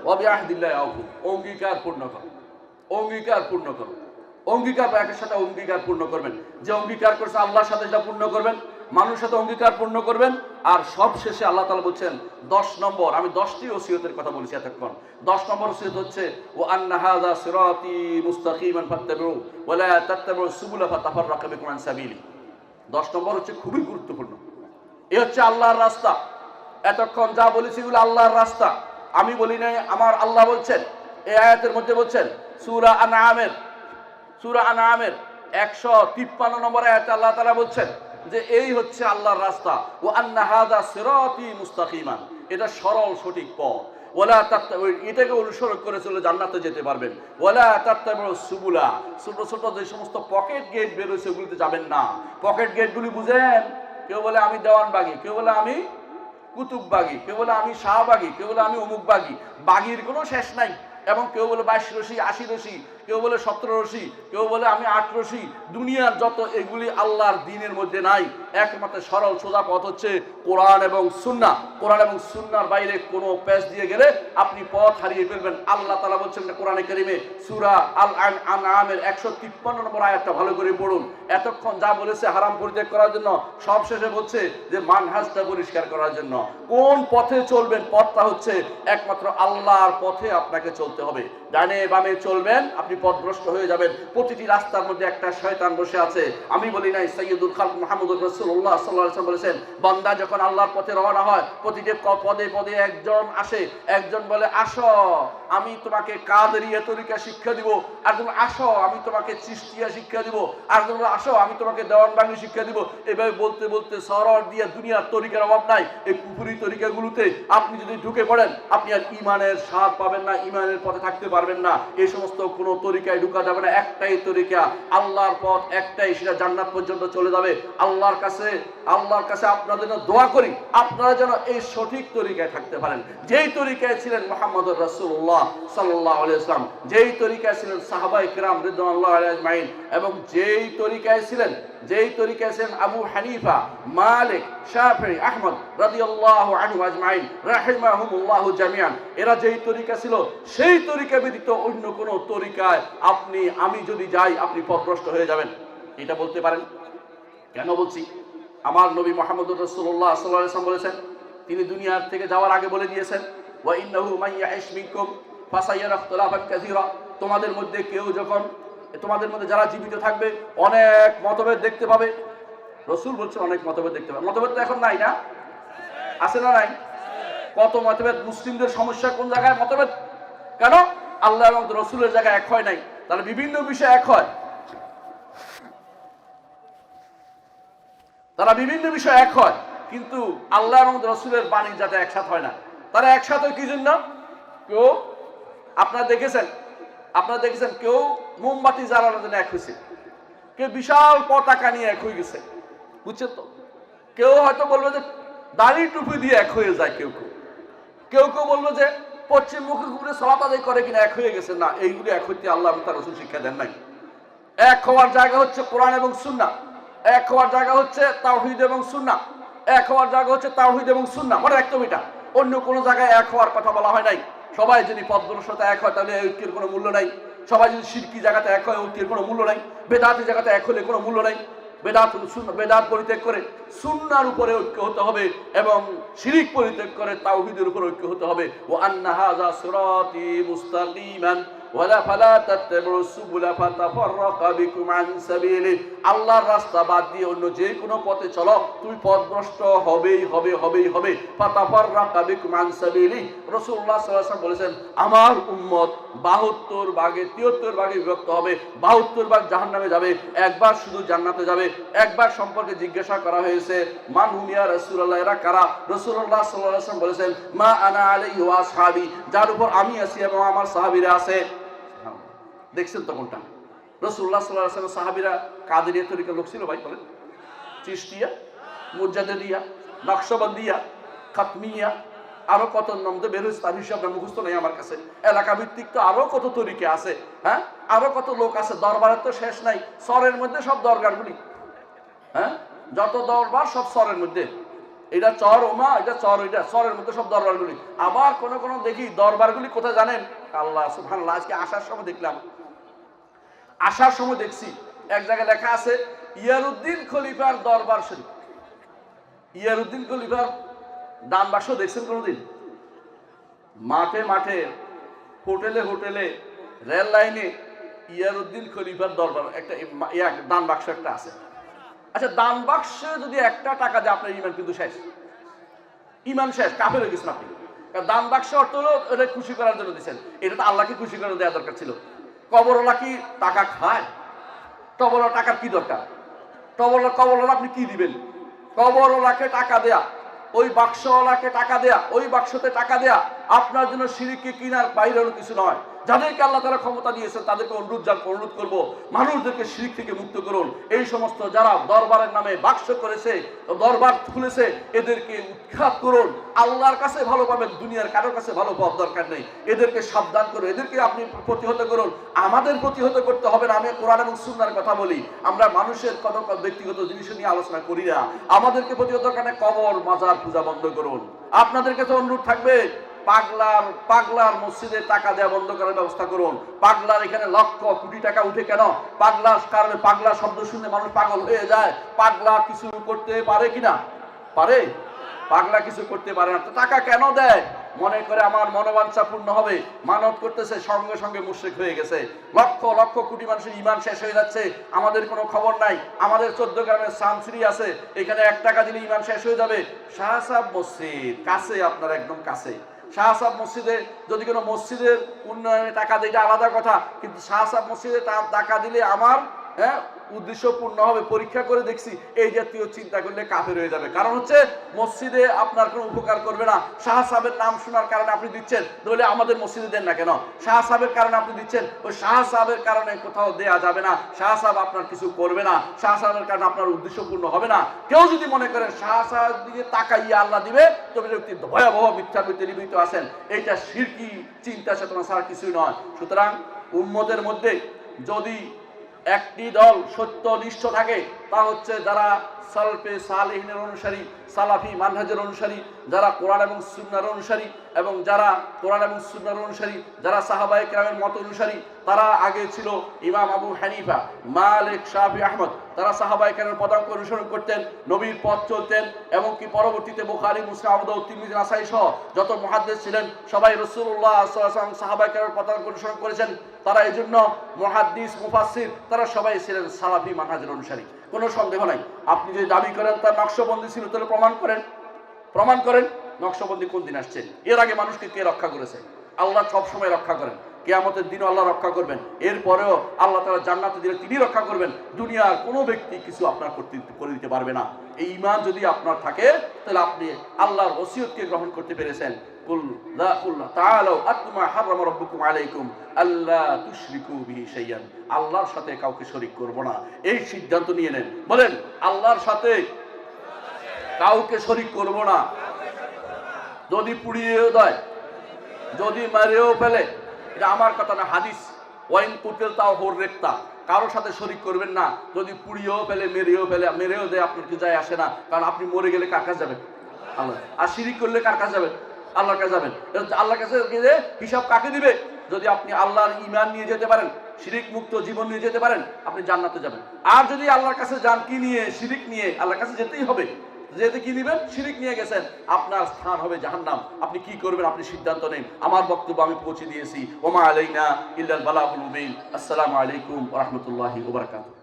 ওয়াবিআহদিল্লাহি আউফু, অঙ্গীকার পূর্ণ করো। অঙ্গীকার পূর্ণ করো। অঙ্গীকার একের সাথে অঙ্গীকার পূর্ণ করবেন। যে অঙ্গীকার করছে আল্লাহর সাথে সেটা পূর্ণ করবেন, মানুষের সাথে অঙ্গীকার পূর্ণ করবেন। আর সব শেষে আল্লাহ তাআলা বলছেন 10 নম্বর, আমি 10টি ওসিয়তের কথা বলেছি এতক্ষণ। 10 নম্বর ওসিয়ত হচ্ছে ওয়া আন্না হাযা সিরাতি মুস্তাকিমান ফাত্তাবিউ ওয়া লা তাত্তাবিউ সুবুলা ফাতাফাররাকা বিকুম আন সাবিলি। 10 নম্বর হচ্ছে খুবই গুরুত্বপূর্ণ। এ হচ্ছে আল্লাহর রাস্তা। এতক্ষণ যা বলেছি এগুলো আল্লাহর রাস্তা, আমি বলি নাই, আমার আল্লাহ বলছেন। এই আয়াতের মধ্যে বলছেন সূরা আনআমের 153 নম্বর আয়াতে আল্লাহ তাআলা বলছেন যে এই হচ্ছে আল্লাহর রাস্তা। ওয়া আন্না হাযা সিরাতি মুস্তাকিমান, এটা সরল সঠিক পথ। ওয়ালা তাত্তাবিউ, এটাকে অনুসরণ করে চলে জান্নাতে যেতে পারবেন। ওয়ালা তাত্তাবিউ সুবুলা, ছোট ছোট যে সমস্ত পকেট গেট বের হয়েছে ওগুলিতে যাবেন না। পকেট গেটগুলি বুঝেন? কেউ বলে আমি দেওয়ানবাগী, কেউ বলে আমি কুতুববাগী, কেউ বলে আমি শাহবাগী, কেউ বলে আমি অমুকবাগী। বাগীর কোনো শেষ নাই। এবং কেউ বলে 22 রশি, 80 রশি, কেউ বলে 17 রশি, কেউ বলে আমি 8 রশি। দুনিয়ার যত এগুলি আল্লাহর দ্বীনের মধ্যে নাই। একমাত্র সরল সোজা পথ হচ্ছে কোরআন এবং সুন্নাহ। কোরআন এবং সুন্নাহর বাইরে কোনো পেশ দিয়ে গেলে আপনি পথ হারিয়ে ফেলবেন। আল্লাহ তাআলা বলছেন কোরআনে কারীমে সূরা আল আনআমের 153 নম্বর আয়াতটা ভালো করে পড়ুন। এতক্ষণ যা বলেছে হারাম পরিত্যাগ করার জন্য, সব শেষে বলছে যে মানহাজটা পরিষ্কার করার জন্য। কোন পথে চলবেন? পথটা হচ্ছে একমাত্র আল্লাহর পথে আপনাকে চলতে হবে। ডানে বামে চলবেন, আপনি পথভ্রষ্ট হয়ে যাবেন। প্রতিটি রাস্তার মধ্যে একটা শয়তান বসে আছে। আমি বলি নাই, সাইয়্যিদুল খালক মুহাম্মদুর রাসূলুল্লাহ সাল্লাল্লাহু আলাইহি ওয়াসাল্লাম বলেছেন, বান্দা যখন আল্লাহর পথে রওনা হয়, প্রতিটি পদে পদে একজন আসে। একজন বলে আসো আমি তোমাকে কাদেরিয়া তরিকা শিক্ষা দিব, একজন আসো আমি তোমাকে চিশতিয়া শিক্ষা দিব, একজন আসো আমি তোমাকে দেওয়ানবাগী শিক্ষা দিব। এভাবে বলতে বলতে সরর দিয়ে দুনিয়ার তরিকার অভাব নাই। এই কুফরি তরিকাগুলোতে আপনি যদি ঢুকে পড়েন, আপনি আর ঈমানের স্বাদ পাবেন না, ঈমানের পথে থাকতে পারবেন না। এই সমস্ত কোনো তরিকায় ঢুকা যাবে না। একটাই তরিকা, আল্লাহর পথ একটাই, সেটা জান্নাত পর্যন্ত চলে যাবে। আল্লাহর কাছে আপনাদের জন্য দোয়া করি, আপনারা যেন এই সঠিক তরিকায় থাকতে পারেন, যেই তরিকায় ছিলেন মুহাম্মদুর রাসূলুল্লাহ সাল্লাল্লাহু আলাইহি ওয়াসাল্লাম, যেই তরিকায় ছিলেন সাহাবায়ে কিরাম রিদওয়ানুল্লাহি আলাইহিম আজমাইন, এবং যেই তরিকায় ছিলেন আবু হানিফা, মালিক, শাফিঈ, আহমদ রাদিয়াল্লাহু আনহু আজমাইন রাহিমাহুমুল্লাহু জামিআন। এরা যেই তরিকা ছিল, সেই তরিকা ব্যতীত অন্য কোন তরিকায় আমি যদি যাই, আপনি পথভ্রষ্ট হয়ে যাবেন। এটা বলতে পারেন কেন বলছি? আমার নবী মুহাম্মদুর রাসূলুল্লাহ সাল্লাল্লাহু আলাইহি ওয়াসাল্লাম বলেছেন, তিনি দুনিয়ার থেকে যাওয়ার আগে বলে দিয়েছেন, ওয়া ইন্নাহু মান ইয়াইশ মিনকুম ফাসায়ারা ইখতিলাফান কাসীরা। তোমাদের মধ্যে যারা জীবিত থাকবে অনেক মতভেদ দেখতে পাবে। রাসূল বলছেন অনেক মতভেদ দেখতে পাবে। মতভেদ তো এখন নাই, না আছে না নাই? কত মতভেদ। মুসলিমদের সমস্যা কোন জায়গায়? মতভেদ। কেন? আল্লাহ এবং রাসূলের জায়গায় এক হয় নাই। তাহলে বিভিন্ন বিষয় এক হয়, তারা বিভিন্ন বিষয় এক হয়, কিন্তু আল্লাহ এবং রাসূলের বাণী যাতে একসাথে হয় না। তারা একসাথে কি জন্য? কেউ আপনারা দেখেছেন কেউ মোমবাতি জ্বালানোর জন্য এক হয়েছে, কেউ বিশাল পতাকা নিয়ে এক হয়ে গেছে, বুঝছেন তো? কেউ হয়তো বলবে যে দাড়ি টুপি দিয়ে এক হয়ে যায়, কেউ বলবে যে পশ্চিম মুখে ঘুরে সালাত আদায় করে কিনা এক হয়ে গেছে। না, এইগুলি এক হইতে আল্লাহ এবং তার রাসূল শিক্ষা দেন নাই। এক হওয়ার জায়গা হচ্ছে কোরআন এবং সুন্নাহ, এক হওয়ার জায়গা হচ্ছে তাওহীদ এবং সুন্নাহ, এক হওয়ার জায়গা হচ্ছে তাওহীদ এবং সুন্নাহ। মনে রাখতে হবে এটা। অন্য কোনো জায়গায় এক হওয়ার কথা বলা হয় নাই। সবাই যদি পথভ্রষ্টতা এক হয়, তাহলে ঐক্যের কোনো মূল্য নাই। সবাই যদি শিরকি জায়গাতে এক হয়, ঐক্যের কোনো মূল্য নাই। বেদাতি জায়গাতে এক হলে কোনো মূল্য নাই। বেদাত পরিত্যাগ করে সুন্নাহর উপরে ঐক্য হতে হবে, এবং শিরিক পরিত্যাগ করে তাওহীদের উপরে ঐক্য হতে হবে। ওয়া আন্না হাযা সিরাতি মুস্তাকিমান ওয়ালা ফালা তাত্তাবিউ সুবুলা ফাতাফাররাকা বিকুম আন সাবিলি। আল্লাহর রাস্তা বাদ দিয়ে অন্য যে কোনো পথে চলো, তুমি পথভ্রষ্ট হবেই হবে। ফাতাফাররাকা বিকুম আন সাবিলি। রাসূলুল্লাহ সাল্লাল্লাহু আলাইহি ওয়াসাল্লাম বলেছেন, আমার উম্মত 72 ভাগে 73 ভাগে বিভক্ত হবে। 72 ভাগ জাহান্নামে যাবে, একবার শুধু জান্নাতে যাবে। একবার সম্পর্কে জিজ্ঞাসা করা হয়েছে, মান হুম ইয়া রাসূলুল্লাহ, এরা কারা? রাসূলুল্লাহ সাল্লাল্লাহু আলাইহি ওয়াসাল্লাম বলেছেন, মা আনা আলাইহি ওয়া আসহাবি, যার উপর আমি আছি এবং আমার সাহাবীরা আছে। দেখছেন তো কোনটা? রাসূলুল্লাহ সাল্লাল্লাহু আলাইহি ওয়াসাল্লাম সাহাবীরা কাদেরিয়া তরিকার লোক ছিল ভাই, বলেন? চিশতিয়া, মুজাদ্দিদিয়া, নকশবন্দিয়া, খাতমিয়া, আরো কত নাম তো বের হয়েছে, তার হিসাবটা মুখস্থ নেই আমার কাছে। এলাকা ভিত্তিক তো আরো কত তরিকা আছে, হ্যাঁ, আরো কত লোক আছে। দরবারের তো শেষ নাই। সরের মধ্যে সব দরগারগুলি, হ্যাঁ, যত দরবার সব সরের মধ্যে। এটা চর ওমা, এটা চর, এটা সরের মধ্যে সব দরবারগুলি। আবার কোন দেখি দরবারগুলি কোথায় জানেন? আল্লাহ সুবহানাল্লাহ, আজকে আসার সময় দেখলাম আসার সময় দেখছি এক জায়গায় লেখা আছে ইয়ারউদ্দিন খলিফার দরবার শরীফ। ইয়ারউদ্দিন খলিফার দান বাক্স দেখছেন কোনোদিন? মাঠে মাঠে, হোটেলে হোটেলে, রেল লাইনে ইয়ারউদ্দিন খলিফার দরবার একটা দান বাক্স একটা আছে। আচ্ছা, দান বাক্সে যদি একটা টাকা দেয় আপনার ইমান কিন্তু শেষ, ইমান শেষ, কাফের হয়ে গেছেন আপনি। দান বাক্স অর্থ হলো এটা খুশি করার জন্য দিচ্ছেন, এটা তো আল্লাহকে খুশি করে দেওয়া দরকার ছিল। কবরওয়ালা কি টাকা খায়? কবরওয়ালা টাকার কি দরকার? কবরওয়ালা আপনি কি দিবেন? কবরওয়ালাকে টাকা দেয়া, ওই বাক্সওয়ালাকে টাকা দেয়া, ওই বাক্সতে টাকা দেয়া আপনার জন্য শিরকে কিনার বাইরে হলো কিছু নয়। যাদেরকে আল্লাহ তাআলা ক্ষমতা দিয়েছেন তাদেরকে অনুরোধ করব, মানুষদেরকে শিরক থেকে মুক্ত করুন। এই সমস্ত যারা দরবারের নামে বাক্স করেছে, দরবার খুলেছে, এদেরকে উৎখাত করুন। আল্লাহর কাছে ভালো পাবেন, দুনিয়ার কারোর কাছে ভালো পাওয়ার দরকার নেই। এদেরকে সাবধান করুন, এদেরকে আপনি প্রতিহত করুন। আমাদের প্রতিহত করতে হবে না। আমি কোরআন এবং সুন্নাহর কথা বলি, আমরা মানুষের কত ব্যক্তিগত জিনিস নিয়ে আলোচনা করি না। আমাদেরকে প্রতিহত করতে কবর মাজার পূজা বন্ধ করুন। আপনাদেরকে তো অনুরোধ থাকবে, পাগলার মসজিদে টাকা দেওয়া বন্ধ করার ব্যবস্থা করুন। পাগলার এখানে লক্ষ কোটি টাকা উঠে কেন? পাগলার কারণে, পাগলা শব্দ শুনে মানুষ পাগল হয়ে যায়। পাগলা কিছু করতে পারে কিনা? পারে? পাগলা কিছু করতে পারে না, তো টাকা কেন দেয়? মনে করে আমার মনোবাঞ্ছা পূর্ণ হবে, মানত করতেছে, সঙ্গে সঙ্গে মুশরিক হয়ে গেছে। লক্ষ লক্ষ কোটি মানুষের ঈমান শেষ হয়ে যাচ্ছে, আমাদের কোনো খবর নাই। আমাদের 14 গ্রামের সামসিরি আছে, এখানে 1 টাকা দিলে ঈমান শেষ হয়ে যাবে। শাহসাব মসজিদ কাছে, আপনার একদম কাছে। শাহসাব মসজিদে যদি কোনো মসজিদের উন্নয়নে টাকা দেয় এটা আলাদা কথা, কিন্তু শাহসাব মসজিদে টাকা দিলে আমার উদ্দেশ্য পূর্ণ হবে। পরীক্ষা করে দেখছি এই জাতীয় চিন্তা করলে কাফের হয়ে যাবে। কারণ হচ্ছে মসজিদে আপনার কোনো উপকার করবে না। শাহ সাহেবের নাম শোনার কারণে আপনি দিচ্ছেন, তাহলে আমাদের মসজিদে দেন না কেন? শাহ সাহেবের কারণে আপনি দিচ্ছেন, ওই শাহ সাহেবের কারণে কোথাও দেয়া যাবে না। শাহ সাহেব আপনার কিছু করবে না, শাহ সাহেবের কারণে আপনার উদ্দেশ্য পূর্ণ হবে না। কেউ যদি মনে করেন শাহ সাহেব দিকে টাকাইয়া আল্লাহ দিবে, তবে ব্যক্তি ভয়াবহ মিথ্যার ভিতরে লিপ্ত আছেন। এইটা শিরকি চিন্তা চেতনা ছাড়া কিছুই নয়। সুতরাং উম্মতের মধ্যে যদি একটি দল সত্যনিষ্ঠ থাকে, তা হচ্ছে যারা সালফে সালেহিনের অনুসারী, সালাফি মানহাজের অনুসারী, যারা কোরআন এবং সুন্নাহর অনুসারী, এবং যারা কোরআন এবং সুন্নাহর অনুসারী, যারা সাহাবায়ে কেরামের মত অনুসারী। তারা আগে ছিল ইমাম আবু হানিফা, মালিক, শাফি, আহমদ। তারা সাহাবায়ে কেরামের পদাঙ্ক অনুসরণ করতেন, নবীর পথ চলতেন, এবং কি পরবর্তীতে বুখারী, মুসলিম, আবু দাউদ, তিরমিজি, নাসাঈ সহ যত মুহাদ্দিস ছিলেন সবাই রাসূলুল্লাহ সাল্লাল্লাহু আলাইহি ওয়াসাল্লাম সাহাবায়ে কেরামের পদাঙ্ক অনুসরণ করেছেন। তারা এই জন্য মুহাদ্দিস, মুফাসসির, তারা সবাই ছিলেন সালাফি মানহাজের অনুসারী, কোনো সন্দেহ নাই। আপনি যদি দাবি করেন তার নকশবন্দি ছিল, তাহলে প্রমাণ করেন নকশবন্দি কোন দিন আসছে? এর আগে মানুষকে কে রক্ষা করেছে? আল্লাহ সব সময় রক্ষা করেন, কিয়ামতের দিনও আল্লাহ রক্ষা করবেন। এরপরেও আল্লাহ তাআলা জান্নাতে দিলে তিনি রক্ষা করবেন। দুনিয়ার কোনো ব্যক্তি কিছু আপনার করে দিতে পারবে না। এই ঈমান যদি আপনার থাকে, তাহলে আপনি আল্লাহর ওসিয়তকে গ্রহণ করতে পেরেছেন। কুল তাআলাউ আতমা হারামা রাব্বুকুম আলাইকুম আল্লা তুশরিকু বিহি শাইআন। আল্লাহর সাথে কাউকে শরীক করব না, এই সিদ্ধান্ত নিয়ে নেন। বলেন, আল্লাহর সাথে কাউকে শরীক করব না। যদি পুড়িয়েও দেয়, যদি মারেও ফেলে, এটা আমার কথা না, হাদিস। ওয়াইন কুতিল তাও হোর রেক্তা, কারোর সাথে শরীক করবেন না। যদি পুড়িয়েও ফেলে, মেরেও দেয়, আপনার কি যায় আসে না। কারণ আপনি মরে গেলে কার কাছে যাবেন? আল্লাহ। আর শিরিক করলে কার কাছে যাবেন? আল্লাহর কাছে যাবেন। আল্লাহর কাছে গিয়ে হিসাব কাকে দিবে? যদি আপনি আল্লাহর ঈমান নিয়ে যেতে পারেন, শিরিক মুক্ত জীবন নিয়ে যেতে পারেন, আপনি জান্নাতে যাবেন। আর যদি আল্লাহর কাছে যান কি নিয়ে? শিরিক নিয়ে। আল্লাহর কাছে যেতেই হবে, যেতে কি দিবেন? শিরিক নিয়ে গেছেন, আপনার স্থান হবে জাহান্নাম। আপনি কি করবেন আপনি সিদ্ধান্ত নেন। আমার বক্তব্য আমি পৌঁছে দিয়েছি। ওমা আলাইনা ইল্লাল বালাগুল মুবিন। আসসালামু আলাইকুম ওয়া রাহমাতুল্লাহি ওয়া বারাকাতুহু।